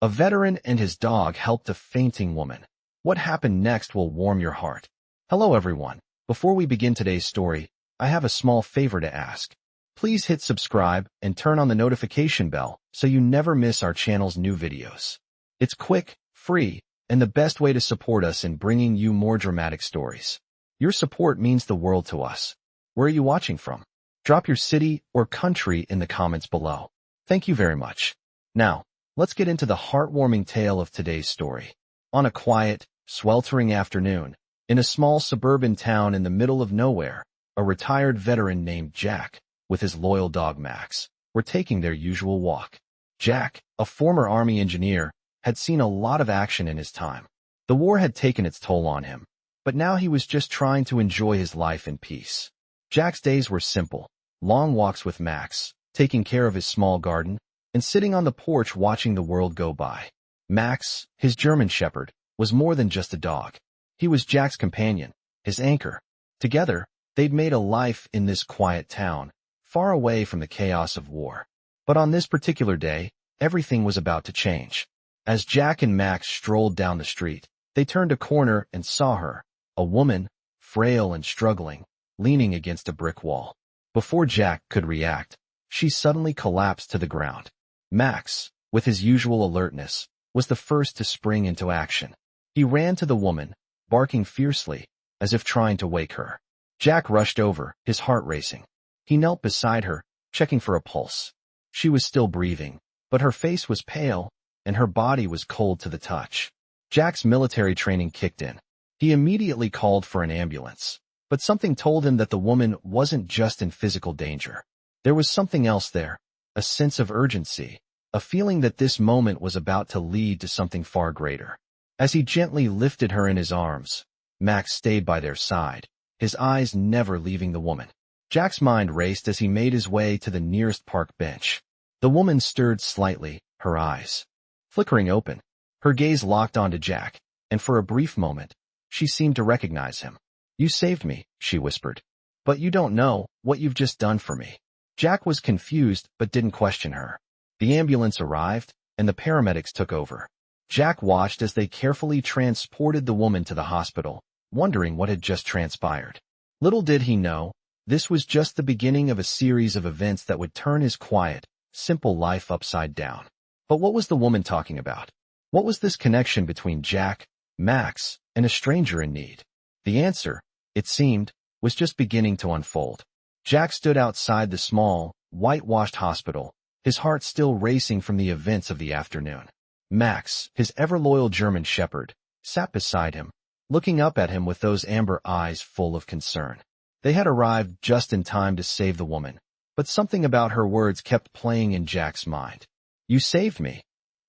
A veteran and his dog helped a fainting woman. What happened next will warm your heart. Hello everyone. Before we begin today's story, I have a small favor to ask. Please hit subscribe and turn on the notification bell so you never miss our channel's new videos. It's quick, free, and the best way to support us in bringing you more dramatic stories. Your support means the world to us. Where are you watching from? Drop your city or country in the comments below. Thank you very much. Now, let's get into the heartwarming tale of today's story. On a quiet, sweltering afternoon, in a small suburban town in the middle of nowhere, a retired veteran named Jack, with his loyal dog Max, were taking their usual walk. Jack, a former Army engineer, had seen a lot of action in his time. The war had taken its toll on him, but now he was just trying to enjoy his life in peace. Jack's days were simple: long walks with Max, taking care of his small garden, and sitting on the porch watching the world go by. Max, his German shepherd, was more than just a dog. He was Jack's companion, his anchor. Together, they'd made a life in this quiet town, far away from the chaos of war. But on this particular day, everything was about to change. As Jack and Max strolled down the street, they turned a corner and saw her, a woman, frail and struggling, leaning against a brick wall. Before Jack could react, she suddenly collapsed to the ground. Max, with his usual alertness, was the first to spring into action. He ran to the woman, barking fiercely, as if trying to wake her. Jack rushed over, his heart racing. He knelt beside her, checking for a pulse. She was still breathing, but her face was pale, and her body was cold to the touch. Jack's military training kicked in. He immediately called for an ambulance, but something told him that the woman wasn't just in physical danger. There was something else there, a sense of urgency, a feeling that this moment was about to lead to something far greater. As he gently lifted her in his arms, Max stayed by their side, his eyes never leaving the woman. Jack's mind raced as he made his way to the nearest park bench. The woman stirred slightly, her eyes flickering open. Her gaze locked onto Jack, and for a brief moment, she seemed to recognize him. "You saved me," she whispered. "But you don't know what you've just done for me." Jack was confused but didn't question her. The ambulance arrived, and the paramedics took over. Jack watched as they carefully transported the woman to the hospital, wondering what had just transpired. Little did he know, this was just the beginning of a series of events that would turn his quiet, simple life upside down. But what was the woman talking about? What was this connection between Jack, Max, and a stranger in need? The answer, it seemed, was just beginning to unfold. Jack stood outside the small, whitewashed hospital, his heart still racing from the events of the afternoon. Max, his ever-loyal German shepherd, sat beside him, looking up at him with those amber eyes full of concern. They had arrived just in time to save the woman, but something about her words kept playing in Jack's mind. "You saved me,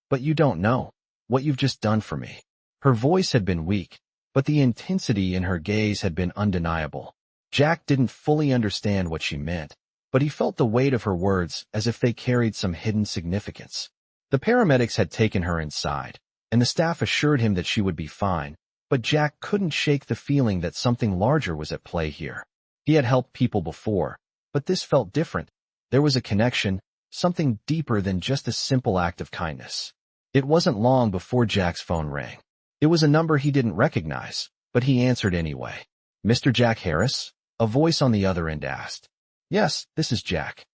but you don't know what you've just done for me." Her voice had been weak, but the intensity in her gaze had been undeniable. Jack didn't fully understand what she meant, but he felt the weight of her words as if they carried some hidden significance. The paramedics had taken her inside, and the staff assured him that she would be fine, but Jack couldn't shake the feeling that something larger was at play here. He had helped people before, but this felt different. There was a connection, something deeper than just a simple act of kindness. It wasn't long before Jack's phone rang. It was a number he didn't recognize, but he answered anyway. "Mr. Jack Harris?" a voice on the other end asked. "Yes, this is Jack.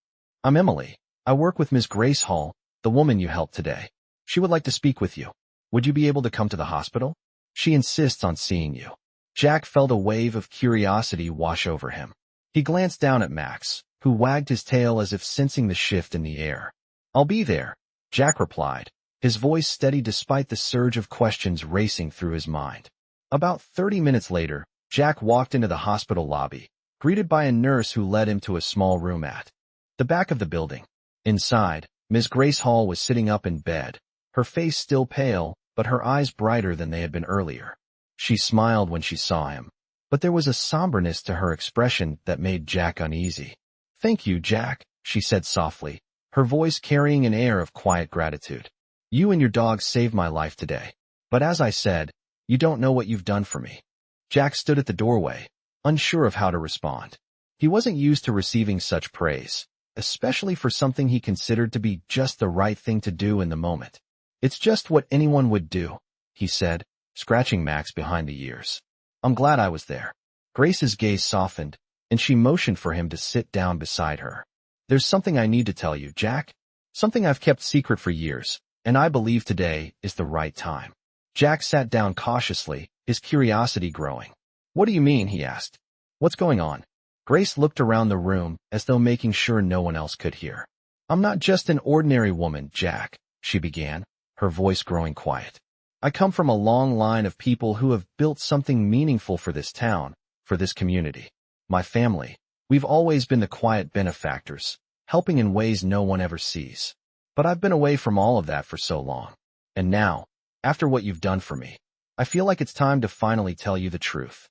I'm Emily. I work with Miss Grace Hall, the woman you helped today. She would like to speak with you. Would you be able to come to the hospital? She insists on seeing you." Jack felt a wave of curiosity wash over him. He glanced down at Max, who wagged his tail as if sensing the shift in the air. "I'll be there," Jack replied, his voice steady despite the surge of questions racing through his mind. About 30 minutes later, Jack walked into the hospital lobby, greeted by a nurse who led him to a small room at the back of the building. Inside, Miss Grace Hall was sitting up in bed, her face still pale, but her eyes brighter than they had been earlier. She smiled when she saw him, but there was a somberness to her expression that made Jack uneasy. "Thank you, Jack," she said softly, her voice carrying an air of quiet gratitude. "You and your dog saved my life today. But as I said, you don't know what you've done for me." Jack stood at the doorway, unsure of how to respond. He wasn't used to receiving such praise, especially for something he considered to be just the right thing to do in the moment. It's just what anyone would do, he said, scratching Max behind the ears. I'm glad I was there. Grace's gaze softened, and she motioned for him to sit down beside her. There's something I need to tell you, Jack. Something I've kept secret for years, and I believe today is the right time. Jack sat down cautiously, his curiosity growing. What do you mean? He asked. What's going on? Grace looked around the room as though making sure no one else could hear. I'm not just an ordinary woman, Jack, she began, her voice growing quiet. I come from a long line of people who have built something meaningful for this town, for this community. My family. We've always been the quiet benefactors, helping in ways no one ever sees. But I've been away from all of that for so long. And now, after what you've done for me, I feel like it's time to finally tell you the truth.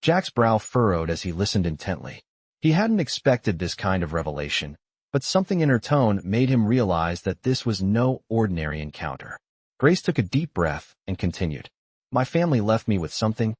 Jack's brow furrowed as he listened intently. He hadn't expected this kind of revelation, but something in her tone made him realize that this was no ordinary encounter. Grace took a deep breath and continued. My family left me with something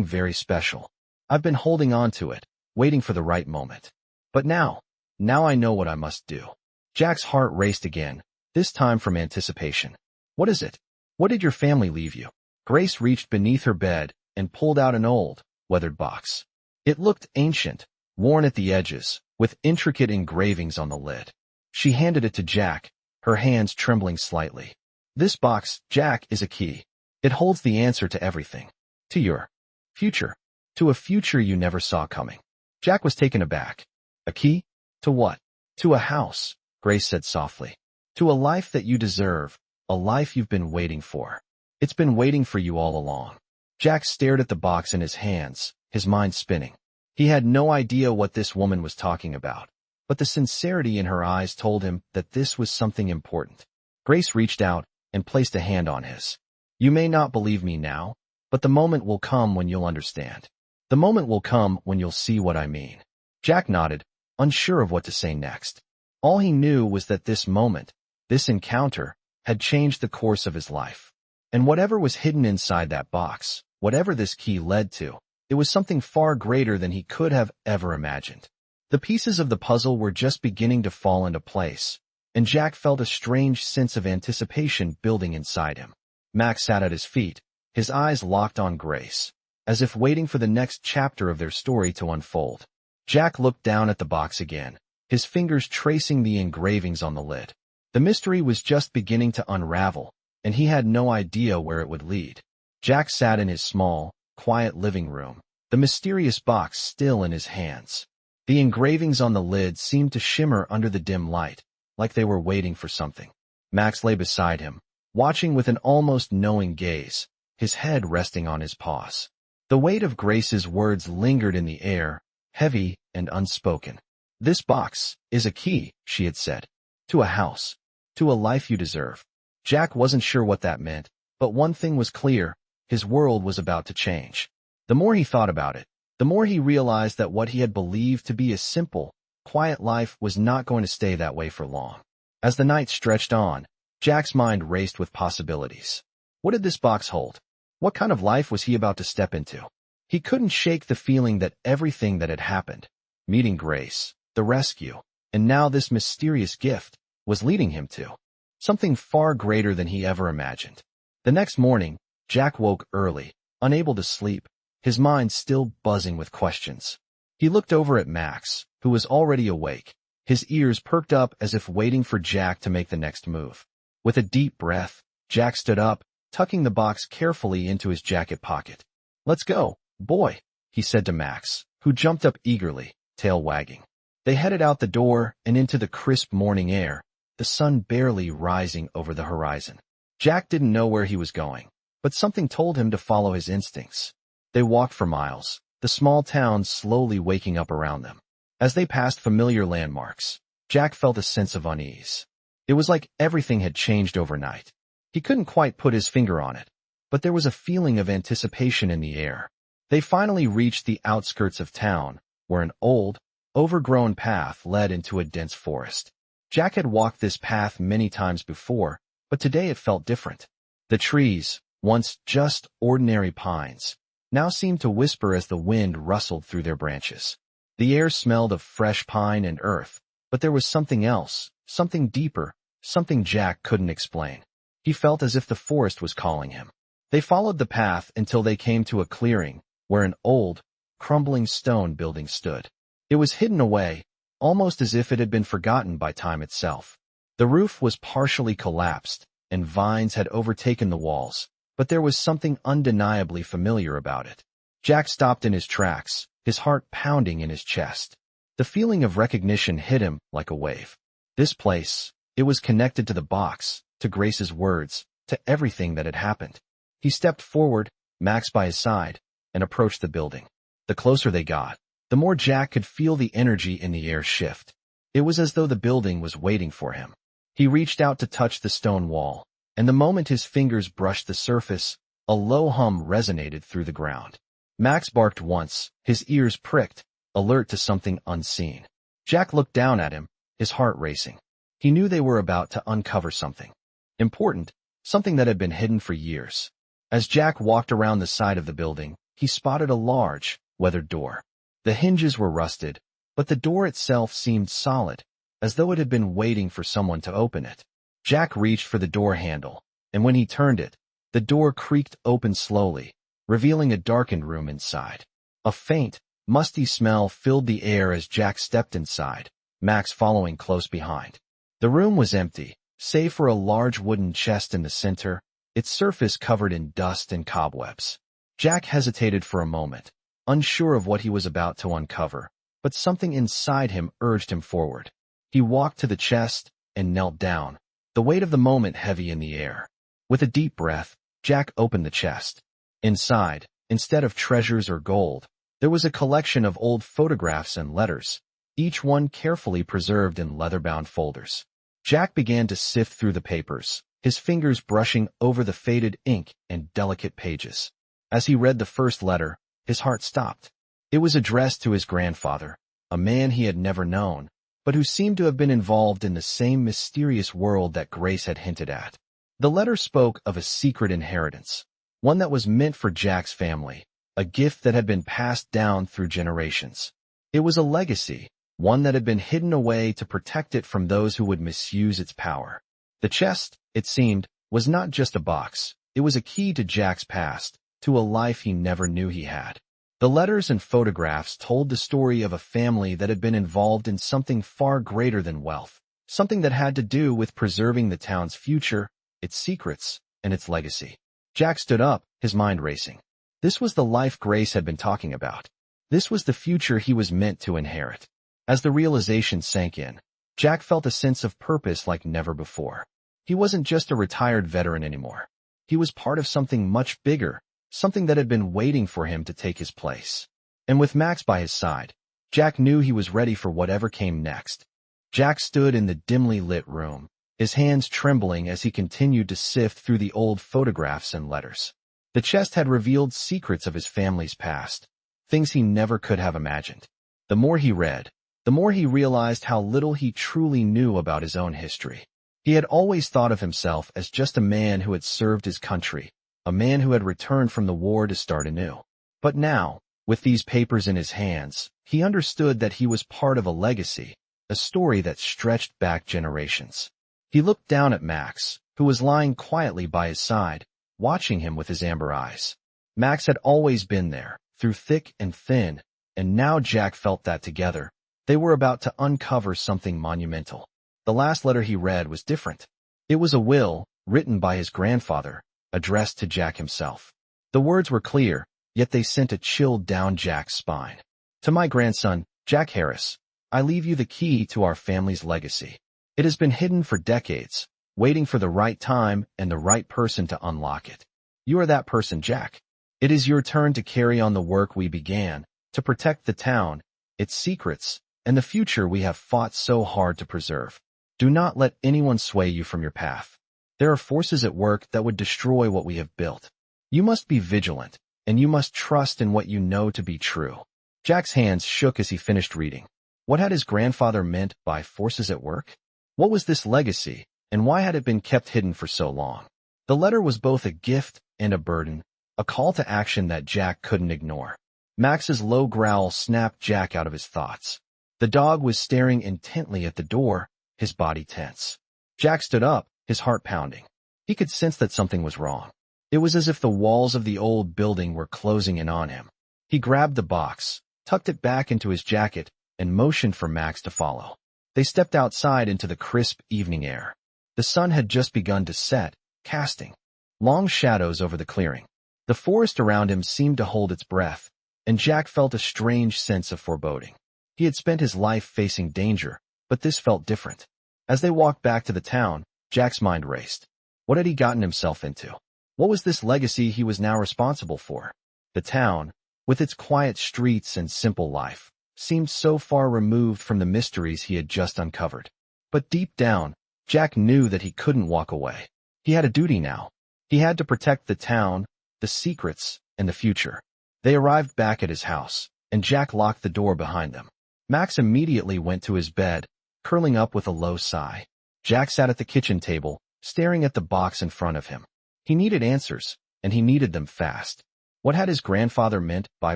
very special. I've been holding on to it, waiting for the right moment. But now I know what I must do. Jack's heart raced again, this time from anticipation. What is it? What did your family leave you? Grace reached beneath her bed and pulled out an old, weathered box. It looked ancient, worn at the edges, with intricate engravings on the lid. She handed it to Jack, her hands trembling slightly. This box, Jack, is a key. It holds the answer to everything. To your future. To a future you never saw coming. Jack was taken aback. A key? To what? To a house, Grace said softly. To a life that you deserve, a life you've been waiting for. It's been waiting for you all along. Jack stared at the box in his hands, his mind spinning. He had no idea what this woman was talking about, but the sincerity in her eyes told him that this was something important. Grace reached out and placed a hand on his. You may not believe me now, but the moment will come when you'll understand. The moment will come when you'll see what I mean. Jack nodded, unsure of what to say next. All he knew was that this moment, this encounter, had changed the course of his life. And whatever was hidden inside that box, whatever this key led to, it was something far greater than he could have ever imagined. The pieces of the puzzle were just beginning to fall into place, and Jack felt a strange sense of anticipation building inside him. Max sat at his feet, his eyes locked on Grace, as if waiting for the next chapter of their story to unfold. Jack looked down at the box again, his fingers tracing the engravings on the lid. The mystery was just beginning to unravel, and he had no idea where it would lead. Jack sat in his small, quiet living room, the mysterious box still in his hands. The engravings on the lid seemed to shimmer under the dim light, like they were waiting for something. Max lay beside him, watching with an almost knowing gaze, his head resting on his paws. The weight of Grace's words lingered in the air, heavy and unspoken. This box is a key, she had said, to a house, to a life you deserve. Jack wasn't sure what that meant, but one thing was clear, his world was about to change. The more he thought about it, the more he realized that what he had believed to be a simple, quiet life was not going to stay that way for long. As the night stretched on, Jack's mind raced with possibilities. What did this box hold? What kind of life was he about to step into? He couldn't shake the feeling that everything that had happened, meeting Grace, the rescue, and now this mysterious gift, was leading him to something far greater than he ever imagined. The next morning, Jack woke early, unable to sleep, his mind still buzzing with questions. He looked over at Max, who was already awake, his ears perked up as if waiting for Jack to make the next move. With a deep breath, Jack stood up, tucking the box carefully into his jacket pocket. Let's go, boy, he said to Max, who jumped up eagerly, tail wagging. They headed out the door and into the crisp morning air, the sun barely rising over the horizon. Jack didn't know where he was going, but something told him to follow his instincts. They walked for miles, the small town slowly waking up around them. As they passed familiar landmarks, Jack felt a sense of unease. It was like everything had changed overnight. He couldn't quite put his finger on it, but there was a feeling of anticipation in the air. They finally reached the outskirts of town, where an old, overgrown path led into a dense forest. Jack had walked this path many times before, but today it felt different. The trees, once just ordinary pines, now seemed to whisper as the wind rustled through their branches. The air smelled of fresh pine and earth, but there was something else, something deeper, something Jack couldn't explain. He felt as if the forest was calling him. They followed the path until they came to a clearing where an old, crumbling stone building stood. It was hidden away, almost as if it had been forgotten by time itself. The roof was partially collapsed, and vines had overtaken the walls, but there was something undeniably familiar about it. Jack stopped in his tracks, his heart pounding in his chest. The feeling of recognition hit him like a wave. This place, it was connected to the box, to Grace's words, to everything that had happened. He stepped forward, Max by his side, and approached the building. The closer they got, the more Jack could feel the energy in the air shift. It was as though the building was waiting for him. He reached out to touch the stone wall, and the moment his fingers brushed the surface, a low hum resonated through the ground. Max barked once, his ears pricked, alert to something unseen. Jack looked down at him, his heart racing. He knew they were about to uncover something important, something that had been hidden for years. As Jack walked around the side of the building, he spotted a large, weathered door. The hinges were rusted, but the door itself seemed solid, as though it had been waiting for someone to open it. Jack reached for the door handle, and when he turned it, the door creaked open slowly, revealing a darkened room inside. A faint, musty smell filled the air as Jack stepped inside, Max following close behind. The room was empty, save for a large wooden chest in the center, its surface covered in dust and cobwebs. Jack hesitated for a moment, unsure of what he was about to uncover, but something inside him urged him forward. He walked to the chest and knelt down, the weight of the moment heavy in the air. With a deep breath, Jack opened the chest. Inside, instead of treasures or gold, there was a collection of old photographs and letters, each one carefully preserved in leather-bound folders. Jack began to sift through the papers, his fingers brushing over the faded ink and delicate pages. As he read the first letter, his heart stopped. It was addressed to his grandfather, a man he had never known, but who seemed to have been involved in the same mysterious world that Grace had hinted at. The letter spoke of a secret inheritance, one that was meant for Jack's family, a gift that had been passed down through generations. It was a legacy, one that had been hidden away to protect it from those who would misuse its power. The chest, it seemed, was not just a box. It was a key to Jack's past, to a life he never knew he had. The letters and photographs told the story of a family that had been involved in something far greater than wealth, something that had to do with preserving the town's future, its secrets, and its legacy. Jack stood up, his mind racing. This was the life Grace had been talking about. This was the future he was meant to inherit. As the realization sank in, Jack felt a sense of purpose like never before. He wasn't just a retired veteran anymore. He was part of something much bigger, something that had been waiting for him to take his place. And with Max by his side, Jack knew he was ready for whatever came next. Jack stood in the dimly lit room, his hands trembling as he continued to sift through the old photographs and letters. The chest had revealed secrets of his family's past, things he never could have imagined. The more he read, the more he realized how little he truly knew about his own history. He had always thought of himself as just a man who had served his country, a man who had returned from the war to start anew. But now, with these papers in his hands, he understood that he was part of a legacy, a story that stretched back generations. He looked down at Max, who was lying quietly by his side, watching him with his amber eyes. Max had always been there, through thick and thin, and now Jack felt that together, they were about to uncover something monumental. The last letter he read was different. It was a will, written by his grandfather, addressed to Jack himself. The words were clear, yet they sent a chill down Jack's spine. To my grandson, Jack Harris, I leave you the key to our family's legacy. It has been hidden for decades, waiting for the right time and the right person to unlock it. You are that person, Jack. It is your turn to carry on the work we began, to protect the town, its secrets, and the future we have fought so hard to preserve. Do not let anyone sway you from your path. There are forces at work that would destroy what we have built. You must be vigilant, and you must trust in what you know to be true. Jack's hands shook as he finished reading. What had his grandfather meant by forces at work? What was this legacy, and why had it been kept hidden for so long? The letter was both a gift and a burden, a call to action that Jack couldn't ignore. Max's low growl snapped Jack out of his thoughts. The dog was staring intently at the door, his body tense. Jack stood up, his heart pounding. He could sense that something was wrong. It was as if the walls of the old building were closing in on him. He grabbed the box, tucked it back into his jacket, and motioned for Max to follow. They stepped outside into the crisp evening air. The sun had just begun to set, casting long shadows over the clearing. The forest around him seemed to hold its breath, and Jack felt a strange sense of foreboding. He had spent his life facing danger, but this felt different. As they walked back to the town, Jack's mind raced. What had he gotten himself into? What was this legacy he was now responsible for? The town, with its quiet streets and simple life, seemed so far removed from the mysteries he had just uncovered. But deep down, Jack knew that he couldn't walk away. He had a duty now. He had to protect the town, the secrets, and the future. They arrived back at his house, and Jack locked the door behind them. Max immediately went to his bed, curling up with a low sigh. Jack sat at the kitchen table, staring at the box in front of him. He needed answers, and he needed them fast. What had his grandfather meant by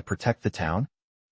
protect the town?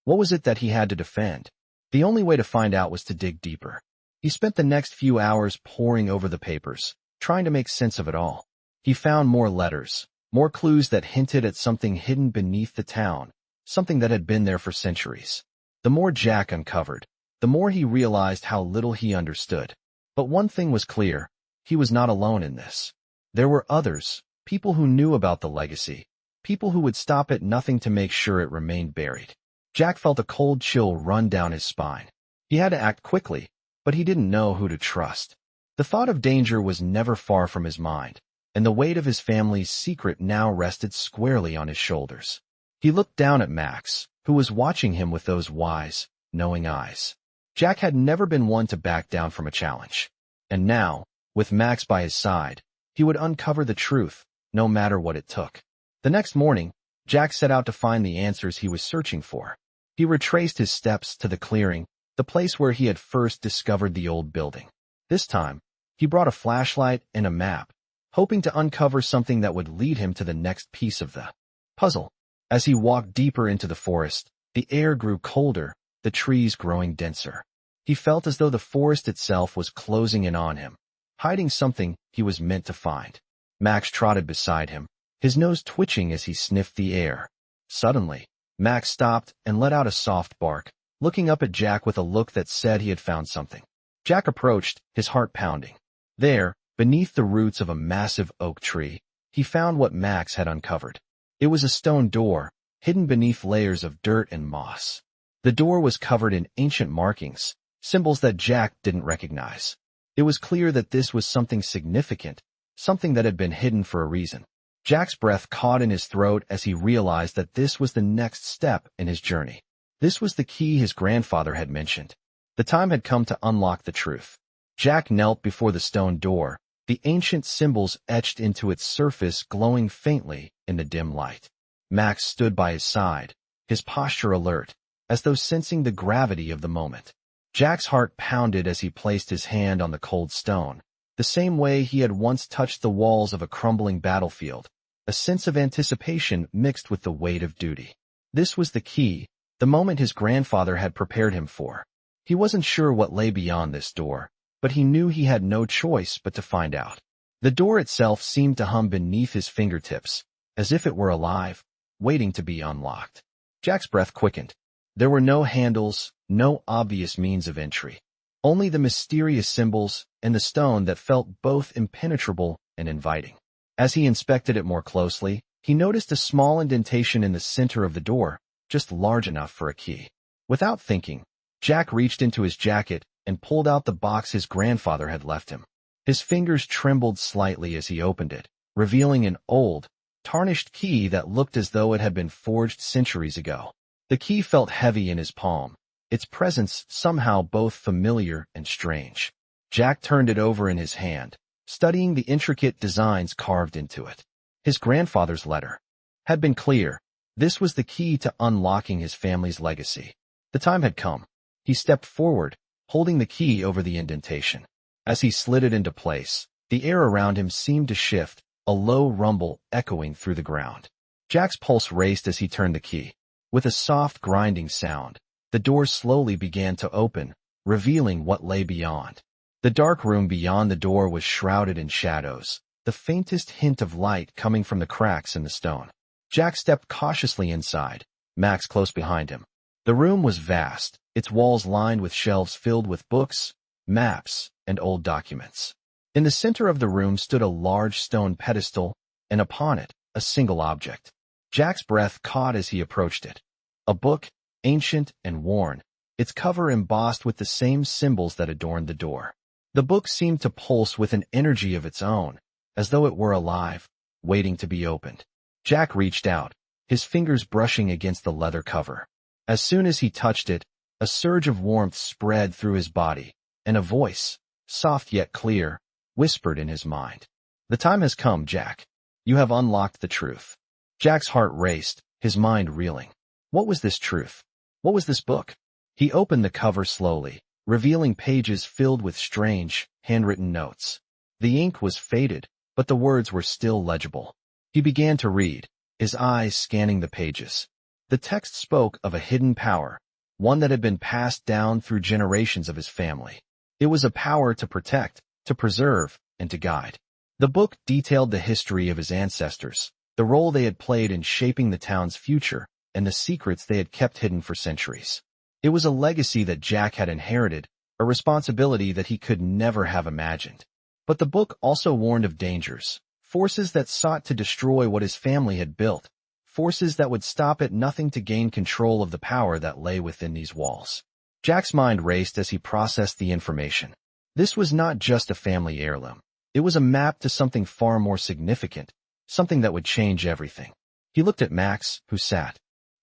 What was it that he had to defend? The only way to find out was to dig deeper. He spent the next few hours poring over the papers, trying to make sense of it all. He found more letters, more clues that hinted at something hidden beneath the town, something that had been there for centuries. The more Jack uncovered, the more he realized how little he understood. But one thing was clear, he was not alone in this. There were others, people who knew about the legacy, people who would stop at nothing to make sure it remained buried. Jack felt a cold chill run down his spine. He had to act quickly, but he didn't know who to trust. The thought of danger was never far from his mind, and the weight of his family's secret now rested squarely on his shoulders. He looked down at Max, who was watching him with those wise, knowing eyes. Jack had never been one to back down from a challenge. And now, with Max by his side, he would uncover the truth, no matter what it took. The next morning, Jack set out to find the answers he was searching for. He retraced his steps to the clearing, the place where he had first discovered the old building. This time, he brought a flashlight and a map, hoping to uncover something that would lead him to the next piece of the puzzle. As he walked deeper into the forest, the air grew colder, the trees growing denser. He felt as though the forest itself was closing in on him, hiding something he was meant to find. Max trotted beside him, his nose twitching as he sniffed the air. Suddenly, Max stopped and let out a soft bark, looking up at Jack with a look that said he had found something. Jack approached, his heart pounding. There, beneath the roots of a massive oak tree, he found what Max had uncovered. It was a stone door, hidden beneath layers of dirt and moss. The door was covered in ancient markings, symbols that Jack didn't recognize. It was clear that this was something significant, something that had been hidden for a reason. Jack's breath caught in his throat as he realized that this was the next step in his journey. This was the key his grandfather had mentioned. The time had come to unlock the truth. Jack knelt before the stone door, the ancient symbols etched into its surface glowing faintly in the dim light. Max stood by his side, his posture alert, as though sensing the gravity of the moment. Jack's heart pounded as he placed his hand on the cold stone, the same way he had once touched the walls of a crumbling battlefield, a sense of anticipation mixed with the weight of duty. This was the key, the moment his grandfather had prepared him for. He wasn't sure what lay beyond this door, but he knew he had no choice but to find out. The door itself seemed to hum beneath his fingertips, as if it were alive, waiting to be unlocked. Jack's breath quickened. There were no handles, no obvious means of entry. Only the mysterious symbols and the stone that felt both impenetrable and inviting. As he inspected it more closely, he noticed a small indentation in the center of the door, just large enough for a key. Without thinking, Jack reached into his jacket and pulled out the box his grandfather had left him. His fingers trembled slightly as he opened it, revealing an old, tarnished key that looked as though it had been forged centuries ago. The key felt heavy in his palm, its presence somehow both familiar and strange. Jack turned it over in his hand, studying the intricate designs carved into it. His grandfather's letter had been clear. This was the key to unlocking his family's legacy. The time had come. He stepped forward, holding the key over the indentation. As he slid it into place, the air around him seemed to shift, a low rumble echoing through the ground. Jack's pulse raced as he turned the key. With a soft grinding sound, the door slowly began to open, revealing what lay beyond. The dark room beyond the door was shrouded in shadows, the faintest hint of light coming from the cracks in the stone. Jack stepped cautiously inside, Max close behind him. The room was vast, its walls lined with shelves filled with books, maps, and old documents. In the center of the room stood a large stone pedestal, and upon it, a single object. Jack's breath caught as he approached it. A book, ancient and worn, its cover embossed with the same symbols that adorned the door. The book seemed to pulse with an energy of its own, as though it were alive, waiting to be opened. Jack reached out, his fingers brushing against the leather cover. As soon as he touched it, a surge of warmth spread through his body, and a voice, soft yet clear, whispered in his mind. "The time has come, Jack. You have unlocked the truth." Jack's heart raced, his mind reeling. What was this truth? What was this book? He opened the cover slowly, revealing pages filled with strange, handwritten notes. The ink was faded, but the words were still legible. He began to read, his eyes scanning the pages. The text spoke of a hidden power, one that had been passed down through generations of his family. It was a power to protect, to preserve, and to guide. The book detailed the history of his ancestors, the role they had played in shaping the town's future, and the secrets they had kept hidden for centuries. It was a legacy that Jack had inherited, a responsibility that he could never have imagined. But the book also warned of dangers, forces that sought to destroy what his family had built, forces that would stop at nothing to gain control of the power that lay within these walls. Jack's mind raced as he processed the information. This was not just a family heirloom. It was a map to something far more significant, something that would change everything. He looked at Max, who sat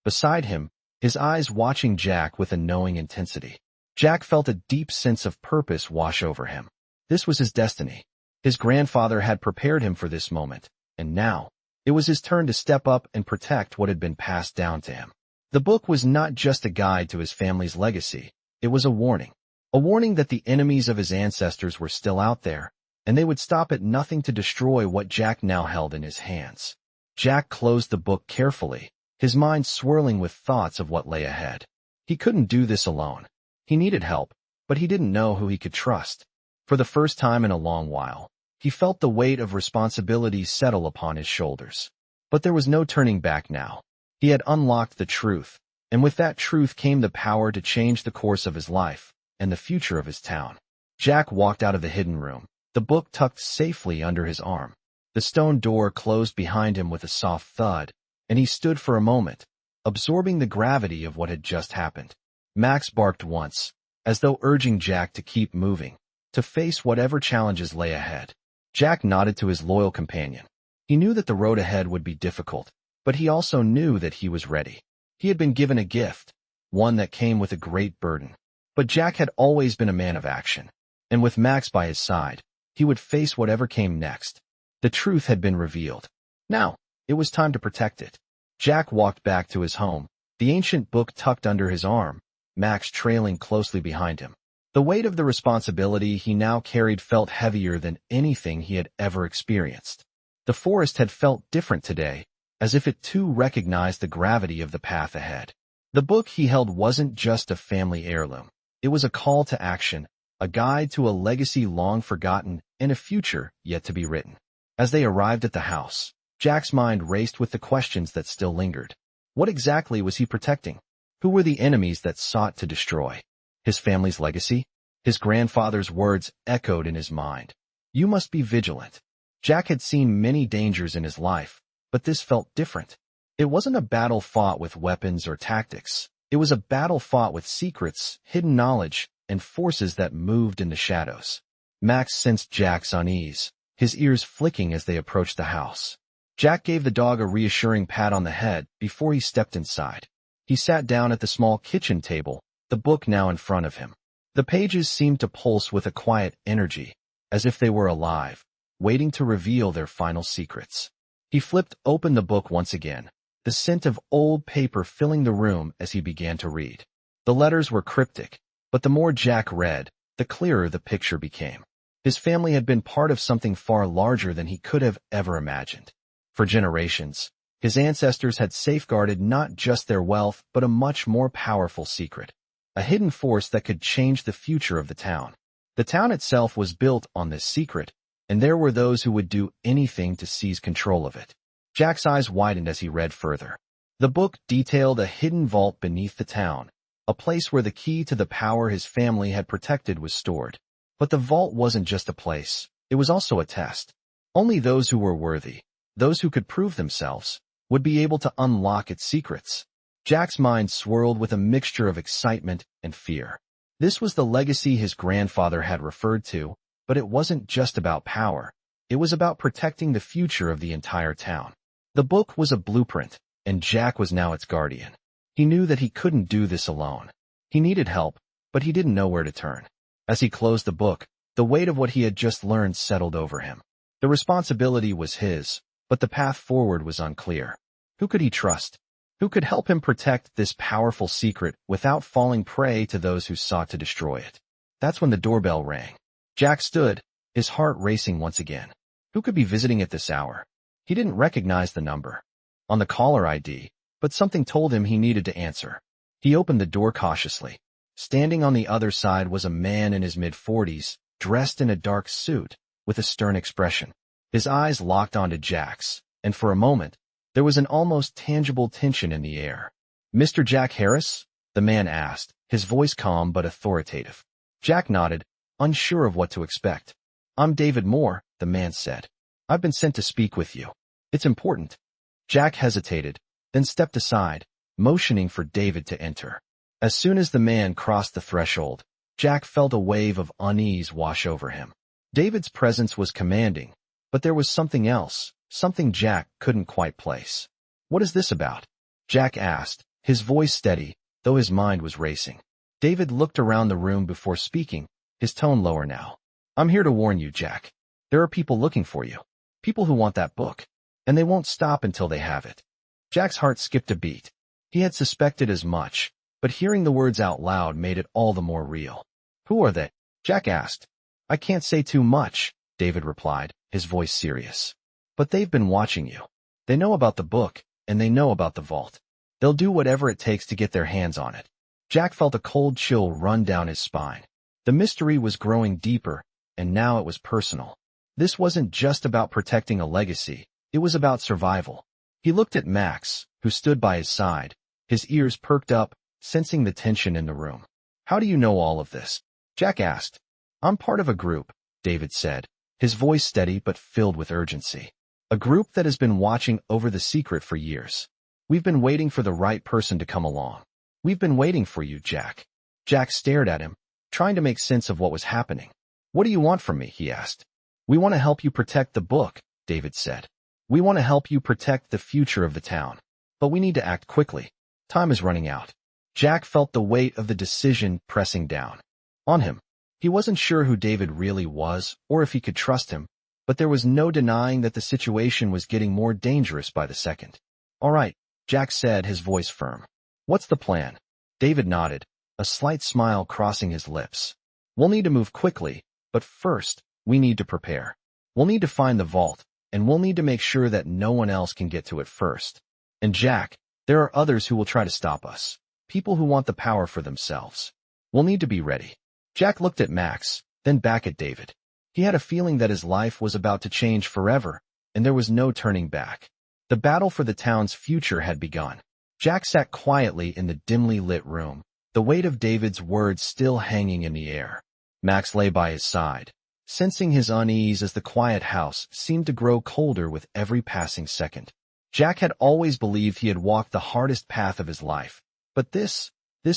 beside him, his eyes watching Jack with a knowing intensity. Jack felt a deep sense of purpose wash over him. This was his destiny. His grandfather had prepared him for this moment, and now, it was his turn to step up and protect what had been passed down to him. The book was not just a guide to his family's legacy, it was a warning that the enemies of his ancestors were still out there, and they would stop at nothing to destroy what Jack now held in his hands. Jack closed the book carefully, his mind swirling with thoughts of what lay ahead. He couldn't do this alone. He needed help, but he didn't know who he could trust. For the first time in a long while, he felt the weight of responsibility settle upon his shoulders. But there was no turning back now. He had unlocked the truth, and with that truth came the power to change the course of his life and the future of his town. Jack walked out of the hidden room, the book tucked safely under his arm. The stone door closed behind him with a soft thud, and he stood for a moment, absorbing the gravity of what had just happened. Max barked once, as though urging Jack to keep moving, to face whatever challenges lay ahead. Jack nodded to his loyal companion. He knew that the road ahead would be difficult, but he also knew that he was ready. He had been given a gift, one that came with a great burden. But Jack had always been a man of action, and with Max by his side, he would face whatever came next. The truth had been revealed. Now, it was time to protect it. Jack walked back to his home, the ancient book tucked under his arm, Max trailing closely behind him. The weight of the responsibility he now carried felt heavier than anything he had ever experienced. The forest had felt different today, as if it too recognized the gravity of the path ahead. The book he held wasn't just a family heirloom. It was a call to action, a guide to a legacy long forgotten and a future yet to be written. As they arrived at the house, Jack's mind raced with the questions that still lingered. What exactly was he protecting? Who were the enemies that sought to destroy his family's legacy? His grandfather's words echoed in his mind. You must be vigilant. Jack had seen many dangers in his life, but this felt different. It wasn't a battle fought with weapons or tactics. It was a battle fought with secrets, hidden knowledge, and forces that moved in the shadows. Max sensed Jack's unease, his ears flicking as they approached the house. Jack gave the dog a reassuring pat on the head before he stepped inside. He sat down at the small kitchen table, the book now in front of him. The pages seemed to pulse with a quiet energy, as if they were alive, waiting to reveal their final secrets. He flipped open the book once again, the scent of old paper filling the room as he began to read. The letters were cryptic, but the more Jack read, the clearer the picture became. His family had been part of something far larger than he could have ever imagined. For generations, his ancestors had safeguarded not just their wealth but a much more powerful secret, a hidden force that could change the future of the town. The town itself was built on this secret, and there were those who would do anything to seize control of it. Jack's eyes widened as he read further. The book detailed a hidden vault beneath the town, a place where the key to the power his family had protected was stored. But the vault wasn't just a place, it was also a test. Only those who were worthy, those who could prove themselves, would be able to unlock its secrets. Jack's mind swirled with a mixture of excitement and fear. This was the legacy his grandfather had referred to, but it wasn't just about power. It was about protecting the future of the entire town. The book was a blueprint, and Jack was now its guardian. He knew that he couldn't do this alone. He needed help, but he didn't know where to turn. As he closed the book, the weight of what he had just learned settled over him. The responsibility was his, but the path forward was unclear. Who could he trust? Who could help him protect this powerful secret without falling prey to those who sought to destroy it? That's when the doorbell rang. Jack stood, his heart racing once again. Who could be visiting at this hour? He didn't recognize the number on the caller ID, but something told him he needed to answer. He opened the door cautiously. Standing on the other side was a man in his mid-40s, dressed in a dark suit, with a stern expression. His eyes locked onto Jack's, and for a moment, there was an almost tangible tension in the air. "Mr. Jack Harris?" the man asked, his voice calm but authoritative. Jack nodded, unsure of what to expect. "I'm David Moore," the man said. "I've been sent to speak with you. It's important." Jack hesitated, then stepped aside, motioning for David to enter. As soon as the man crossed the threshold, Jack felt a wave of unease wash over him. David's presence was commanding, but there was something else, something Jack couldn't quite place. "What is this about?" Jack asked, his voice steady, though his mind was racing. David looked around the room before speaking, his tone lower now. "I'm here to warn you, Jack. There are people looking for you. People who want that book. And they won't stop until they have it." Jack's heart skipped a beat. He had suspected as much, but hearing the words out loud made it all the more real. "Who are they?" Jack asked. "I can't say too much," David replied, his voice serious. "But they've been watching you. They know about the book, and they know about the vault. They'll do whatever it takes to get their hands on it." Jack felt a cold chill run down his spine. The mystery was growing deeper, and now it was personal. This wasn't just about protecting a legacy, it was about survival. He looked at Max, who stood by his side, his ears perked up, sensing the tension in the room. "How do you know all of this?" Jack asked. "I'm part of a group," David said, his voice steady but filled with urgency. "A group that has been watching over the secret for years. We've been waiting for the right person to come along. We've been waiting for you, Jack." Jack stared at him, trying to make sense of what was happening. "What do you want from me?" he asked. "We want to help you protect the book," David said. "We want to help you protect the future of the town. But we need to act quickly. Time is running out." Jack felt the weight of the decision pressing down on him. He wasn't sure who David really was or if he could trust him, but there was no denying that the situation was getting more dangerous by the second. "All right," Jack said, his voice firm. "What's the plan?" David nodded, a slight smile crossing his lips. "We'll need to move quickly, but first, we need to prepare. We'll need to find the vault, and we'll need to make sure that no one else can get to it first. And Jack, there are others who will try to stop us. People who want the power for themselves. We'll need to be ready." Jack looked at Max, then back at David. He had a feeling that his life was about to change forever, and there was no turning back. The battle for the town's future had begun. Jack sat quietly in the dimly lit room, the weight of David's words still hanging in the air. Max lay by his side, sensing his unease as the quiet house seemed to grow colder with every passing second. Jack had always believed he had walked the hardest path of his life, but this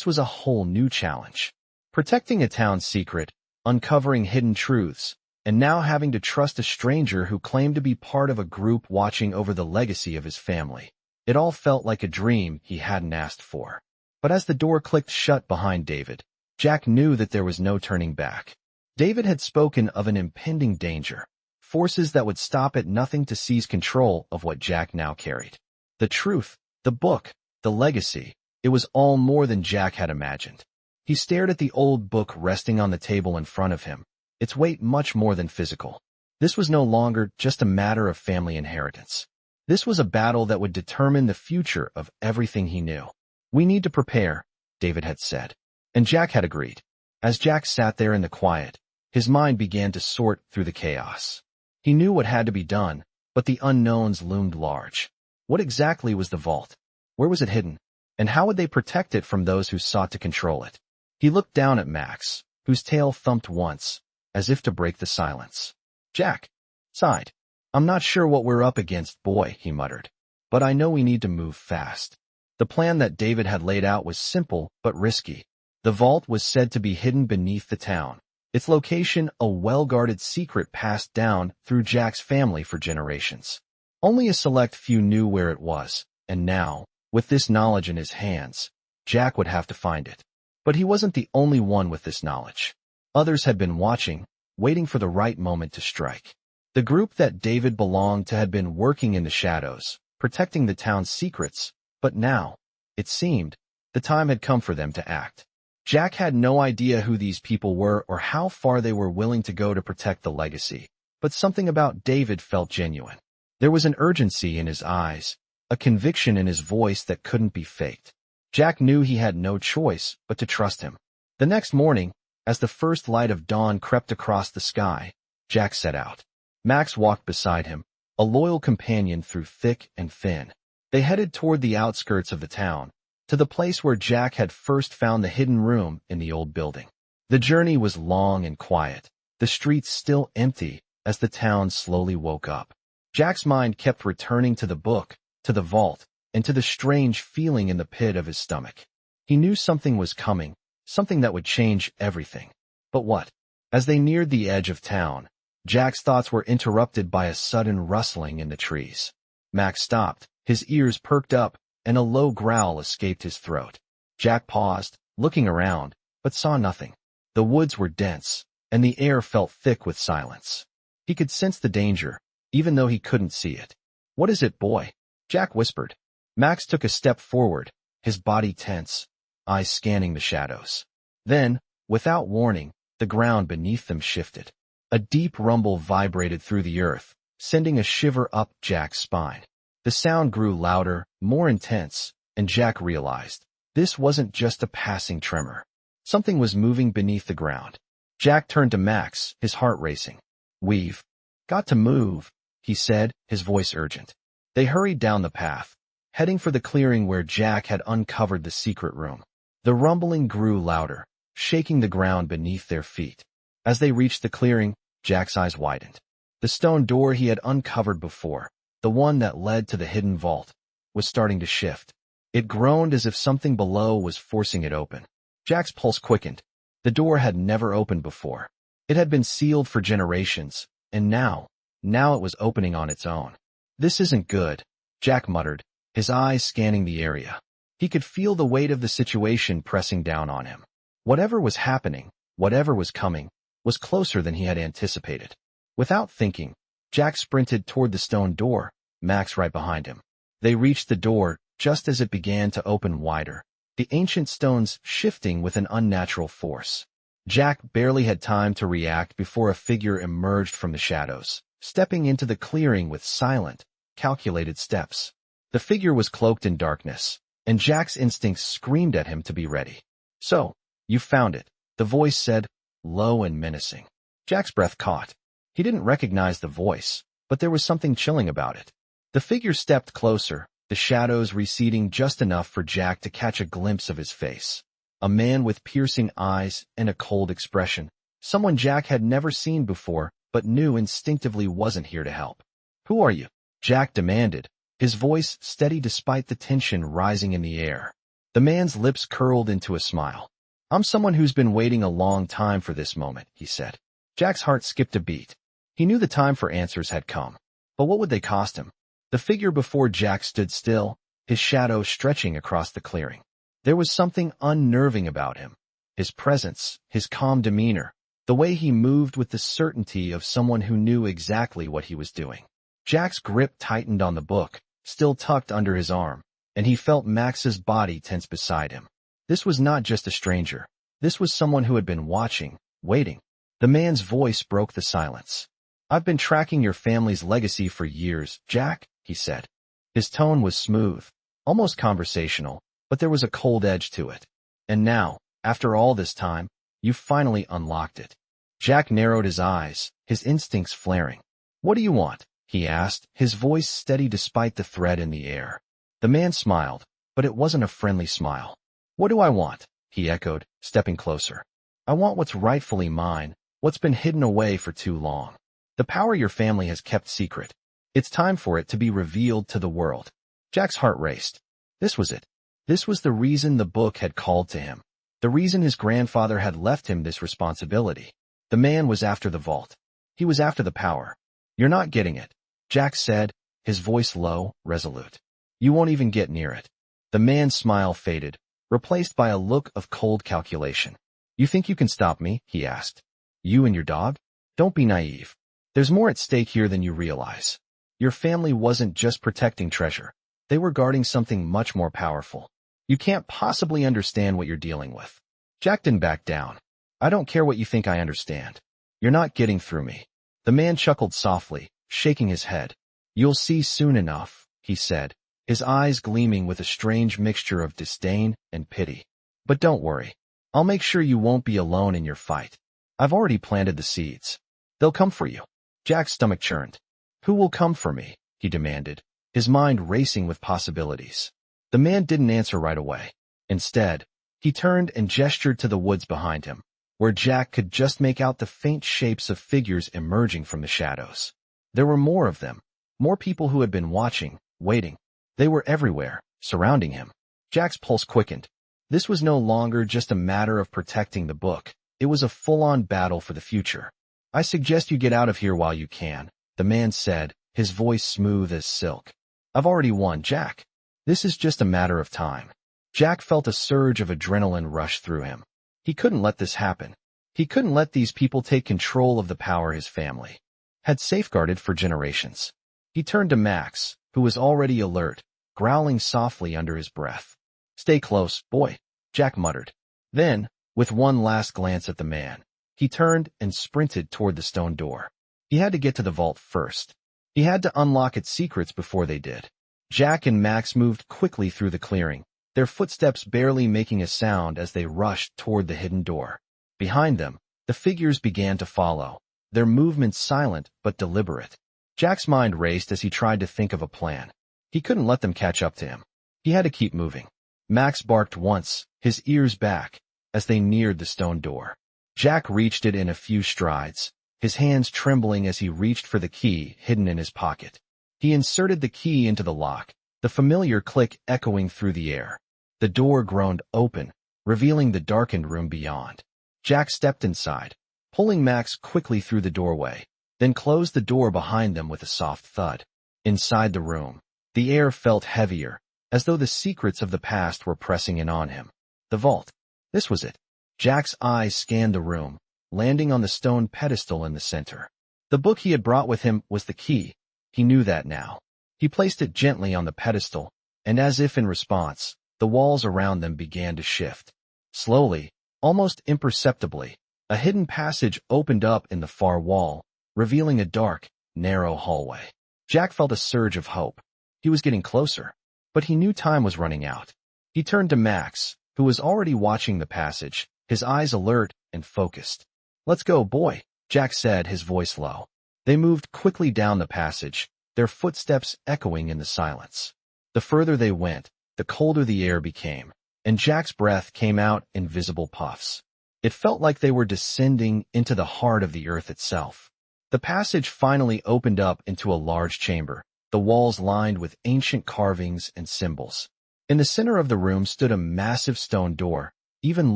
was a whole new challenge. Protecting a town's secret, uncovering hidden truths, and now having to trust a stranger who claimed to be part of a group watching over the legacy of his family. It all felt like a dream he hadn't asked for. But as the door clicked shut behind David, Jack knew that there was no turning back. David had spoken of an impending danger, forces that would stop at nothing to seize control of what Jack now carried. The truth, the book, the legacy, it was all more than Jack had imagined. He stared at the old book resting on the table in front of him, its weight much more than physical. This was no longer just a matter of family inheritance. This was a battle that would determine the future of everything he knew. "We need to prepare," David had said. And Jack had agreed. As Jack sat there in the quiet, his mind began to sort through the chaos. He knew what had to be done, but the unknowns loomed large. What exactly was the vault? Where was it hidden? And how would they protect it from those who sought to control it? He looked down at Max, whose tail thumped once, as if to break the silence. Jack sighed. I'm not sure what we're up against, boy, he muttered. But I know we need to move fast. The plan that David had laid out was simple but risky. The vault was said to be hidden beneath the town. Its location a well-guarded secret passed down through Jack's family for generations. Only a select few knew where it was, and now, with this knowledge in his hands, Jack would have to find it. But he wasn't the only one with this knowledge. Others had been watching, waiting for the right moment to strike. The group that David belonged to had been working in the shadows, protecting the town's secrets, but now, it seemed, the time had come for them to act. Jack had no idea who these people were or how far they were willing to go to protect the legacy, but something about David felt genuine. There was an urgency in his eyes, a conviction in his voice that couldn't be faked. Jack knew he had no choice but to trust him. The next morning, as the first light of dawn crept across the sky, Jack set out. Max walked beside him, a loyal companion through thick and thin. They headed toward the outskirts of the town, to the place where Jack had first found the hidden room in the old building. The journey was long and quiet, the streets still empty as the town slowly woke up. Jack's mind kept returning to the book, to the vault, and to the strange feeling in the pit of his stomach. He knew something was coming, something that would change everything. But what? As they neared the edge of town, Jack's thoughts were interrupted by a sudden rustling in the trees. Max stopped, his ears perked up, and a low growl escaped his throat. Jack paused, looking around, but saw nothing. The woods were dense, and the air felt thick with silence. He could sense the danger, even though he couldn't see it. What is it, boy? Jack whispered. Max took a step forward, his body tense, eyes scanning the shadows. Then, without warning, the ground beneath them shifted. A deep rumble vibrated through the earth, sending a shiver up Jack's spine. The sound grew louder, more intense, and Jack realized this wasn't just a passing tremor. Something was moving beneath the ground. Jack turned to Max, his heart racing. We've got to move, he said, his voice urgent. They hurried down the path, heading for the clearing where Jack had uncovered the secret room. The rumbling grew louder, shaking the ground beneath their feet. As they reached the clearing, Jack's eyes widened. The stone door he had uncovered before, the one that led to the hidden vault, was starting to shift. It groaned as if something below was forcing it open. Jack's pulse quickened. The door had never opened before. It had been sealed for generations, and now it was opening on its own. This isn't good, Jack muttered, his eyes scanning the area. He could feel the weight of the situation pressing down on him. Whatever was happening, whatever was coming, was closer than he had anticipated. Without thinking, Jack sprinted toward the stone door, Max right behind him. They reached the door just as it began to open wider, the ancient stones shifting with an unnatural force. Jack barely had time to react before a figure emerged from the shadows, stepping into the clearing with silent, calculated steps. The figure was cloaked in darkness, and Jack's instincts screamed at him to be ready. So, you found it, the voice said, low and menacing. Jack's breath caught. He didn't recognize the voice, but there was something chilling about it. The figure stepped closer, the shadows receding just enough for Jack to catch a glimpse of his face. A man with piercing eyes and a cold expression, someone Jack had never seen before but knew instinctively wasn't here to help. Who are you? Jack demanded, his voice steady despite the tension rising in the air. The man's lips curled into a smile. I'm someone who's been waiting a long time for this moment, he said. Jack's heart skipped a beat. He knew the time for answers had come. But what would they cost him? The figure before Jack stood still, his shadow stretching across the clearing. There was something unnerving about him. His presence, his calm demeanor, the way he moved with the certainty of someone who knew exactly what he was doing. Jack's grip tightened on the book, still tucked under his arm, and he felt Max's body tense beside him. This was not just a stranger. This was someone who had been watching, waiting. The man's voice broke the silence. I've been tracking your family's legacy for years, Jack, he said. His tone was smooth, almost conversational, but there was a cold edge to it. And now, after all this time, you've finally unlocked it. Jack narrowed his eyes, his instincts flaring. "What do you want?" he asked, his voice steady despite the threat in the air. The man smiled, but it wasn't a friendly smile. "What do I want?" he echoed, stepping closer. "I want what's rightfully mine, what's been hidden away for too long. The power your family has kept secret. It's time for it to be revealed to the world." Jack's heart raced. This was it. This was the reason the book had called to him. The reason his grandfather had left him this responsibility. The man was after the vault. He was after the power. "You're not getting it," Jack said, his voice low, resolute. "You won't even get near it." The man's smile faded, replaced by a look of cold calculation. "You think you can stop me?" he asked. "You and your dog? Don't be naive. There's more at stake here than you realize. Your family wasn't just protecting treasure. They were guarding something much more powerful. You can't possibly understand what you're dealing with." Jack didn't back down. "I don't care what you think I understand. You're not getting through me." The man chuckled softly, shaking his head. "You'll see soon enough," he said, his eyes gleaming with a strange mixture of disdain and pity. "But don't worry. I'll make sure you won't be alone in your fight. I've already planted the seeds. They'll come for you." Jack's stomach churned. "Who will come for me?" he demanded, his mind racing with possibilities. The man didn't answer right away. Instead, he turned and gestured to the woods behind him, where Jack could just make out the faint shapes of figures emerging from the shadows. There were more of them, more people who had been watching, waiting. They were everywhere, surrounding him. Jack's pulse quickened. This was no longer just a matter of protecting the book. It was a full-on battle for the future. "I suggest you get out of here while you can," the man said, his voice smooth as silk. "I've already won, Jack. This is just a matter of time." Jack felt a surge of adrenaline rush through him. He couldn't let this happen. He couldn't let these people take control of the power his family had safeguarded for generations. He turned to Max, who was already alert, growling softly under his breath. "Stay close, boy," Jack muttered. Then, with one last glance at the man, he turned and sprinted toward the stone door. He had to get to the vault first. He had to unlock its secrets before they did. Jack and Max moved quickly through the clearing, their footsteps barely making a sound as they rushed toward the hidden door. Behind them, the figures began to follow, their movements silent but deliberate. Jack's mind raced as he tried to think of a plan. He couldn't let them catch up to him. He had to keep moving. Max barked once, his ears back, as they neared the stone door. Jack reached it in a few strides, his hands trembling as he reached for the key hidden in his pocket. He inserted the key into the lock, the familiar click echoing through the air. The door groaned open, revealing the darkened room beyond. Jack stepped inside, pulling Max quickly through the doorway, then closed the door behind them with a soft thud. Inside the room, the air felt heavier, as though the secrets of the past were pressing in on him. The vault. This was it. Jack's eyes scanned the room, landing on the stone pedestal in the center. The book he had brought with him was the key. He knew that now. He placed it gently on the pedestal, and as if in response, the walls around them began to shift. Slowly, almost imperceptibly, a hidden passage opened up in the far wall, revealing a dark, narrow hallway. Jack felt a surge of hope. He was getting closer, but he knew time was running out. He turned to Max, who was already watching the passage, his eyes alert and focused. "Let's go, boy," Jack said, his voice low. They moved quickly down the passage, their footsteps echoing in the silence. The further they went, the colder the air became, and Jack's breath came out in visible puffs. It felt like they were descending into the heart of the earth itself. The passage finally opened up into a large chamber, the walls lined with ancient carvings and symbols. In the center of the room stood a massive stone door, even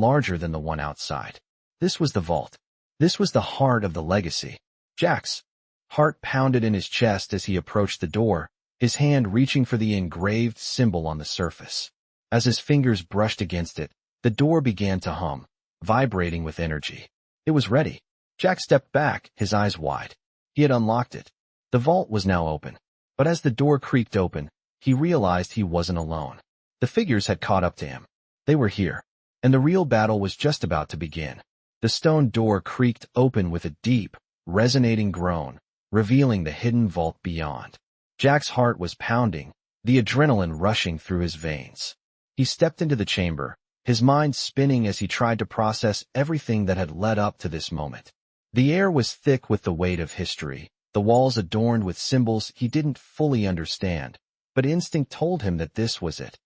larger than the one outside. This was the vault. This was the heart of the legacy. Jack's heart pounded in his chest as he approached the door, his hand reaching for the engraved symbol on the surface. As his fingers brushed against it, the door began to hum, vibrating with energy. It was ready. Jack stepped back, his eyes wide. He had unlocked it. The vault was now open. But as the door creaked open, he realized he wasn't alone. The figures had caught up to him. They were here, and the real battle was just about to begin. The stone door creaked open with a deep, resonating groan, revealing the hidden vault beyond. Jack's heart was pounding, the adrenaline rushing through his veins. He stepped into the chamber, his mind spinning as he tried to process everything that had led up to this moment. The air was thick with the weight of history, the walls adorned with symbols he didn't fully understand, but instinct told him that this was it.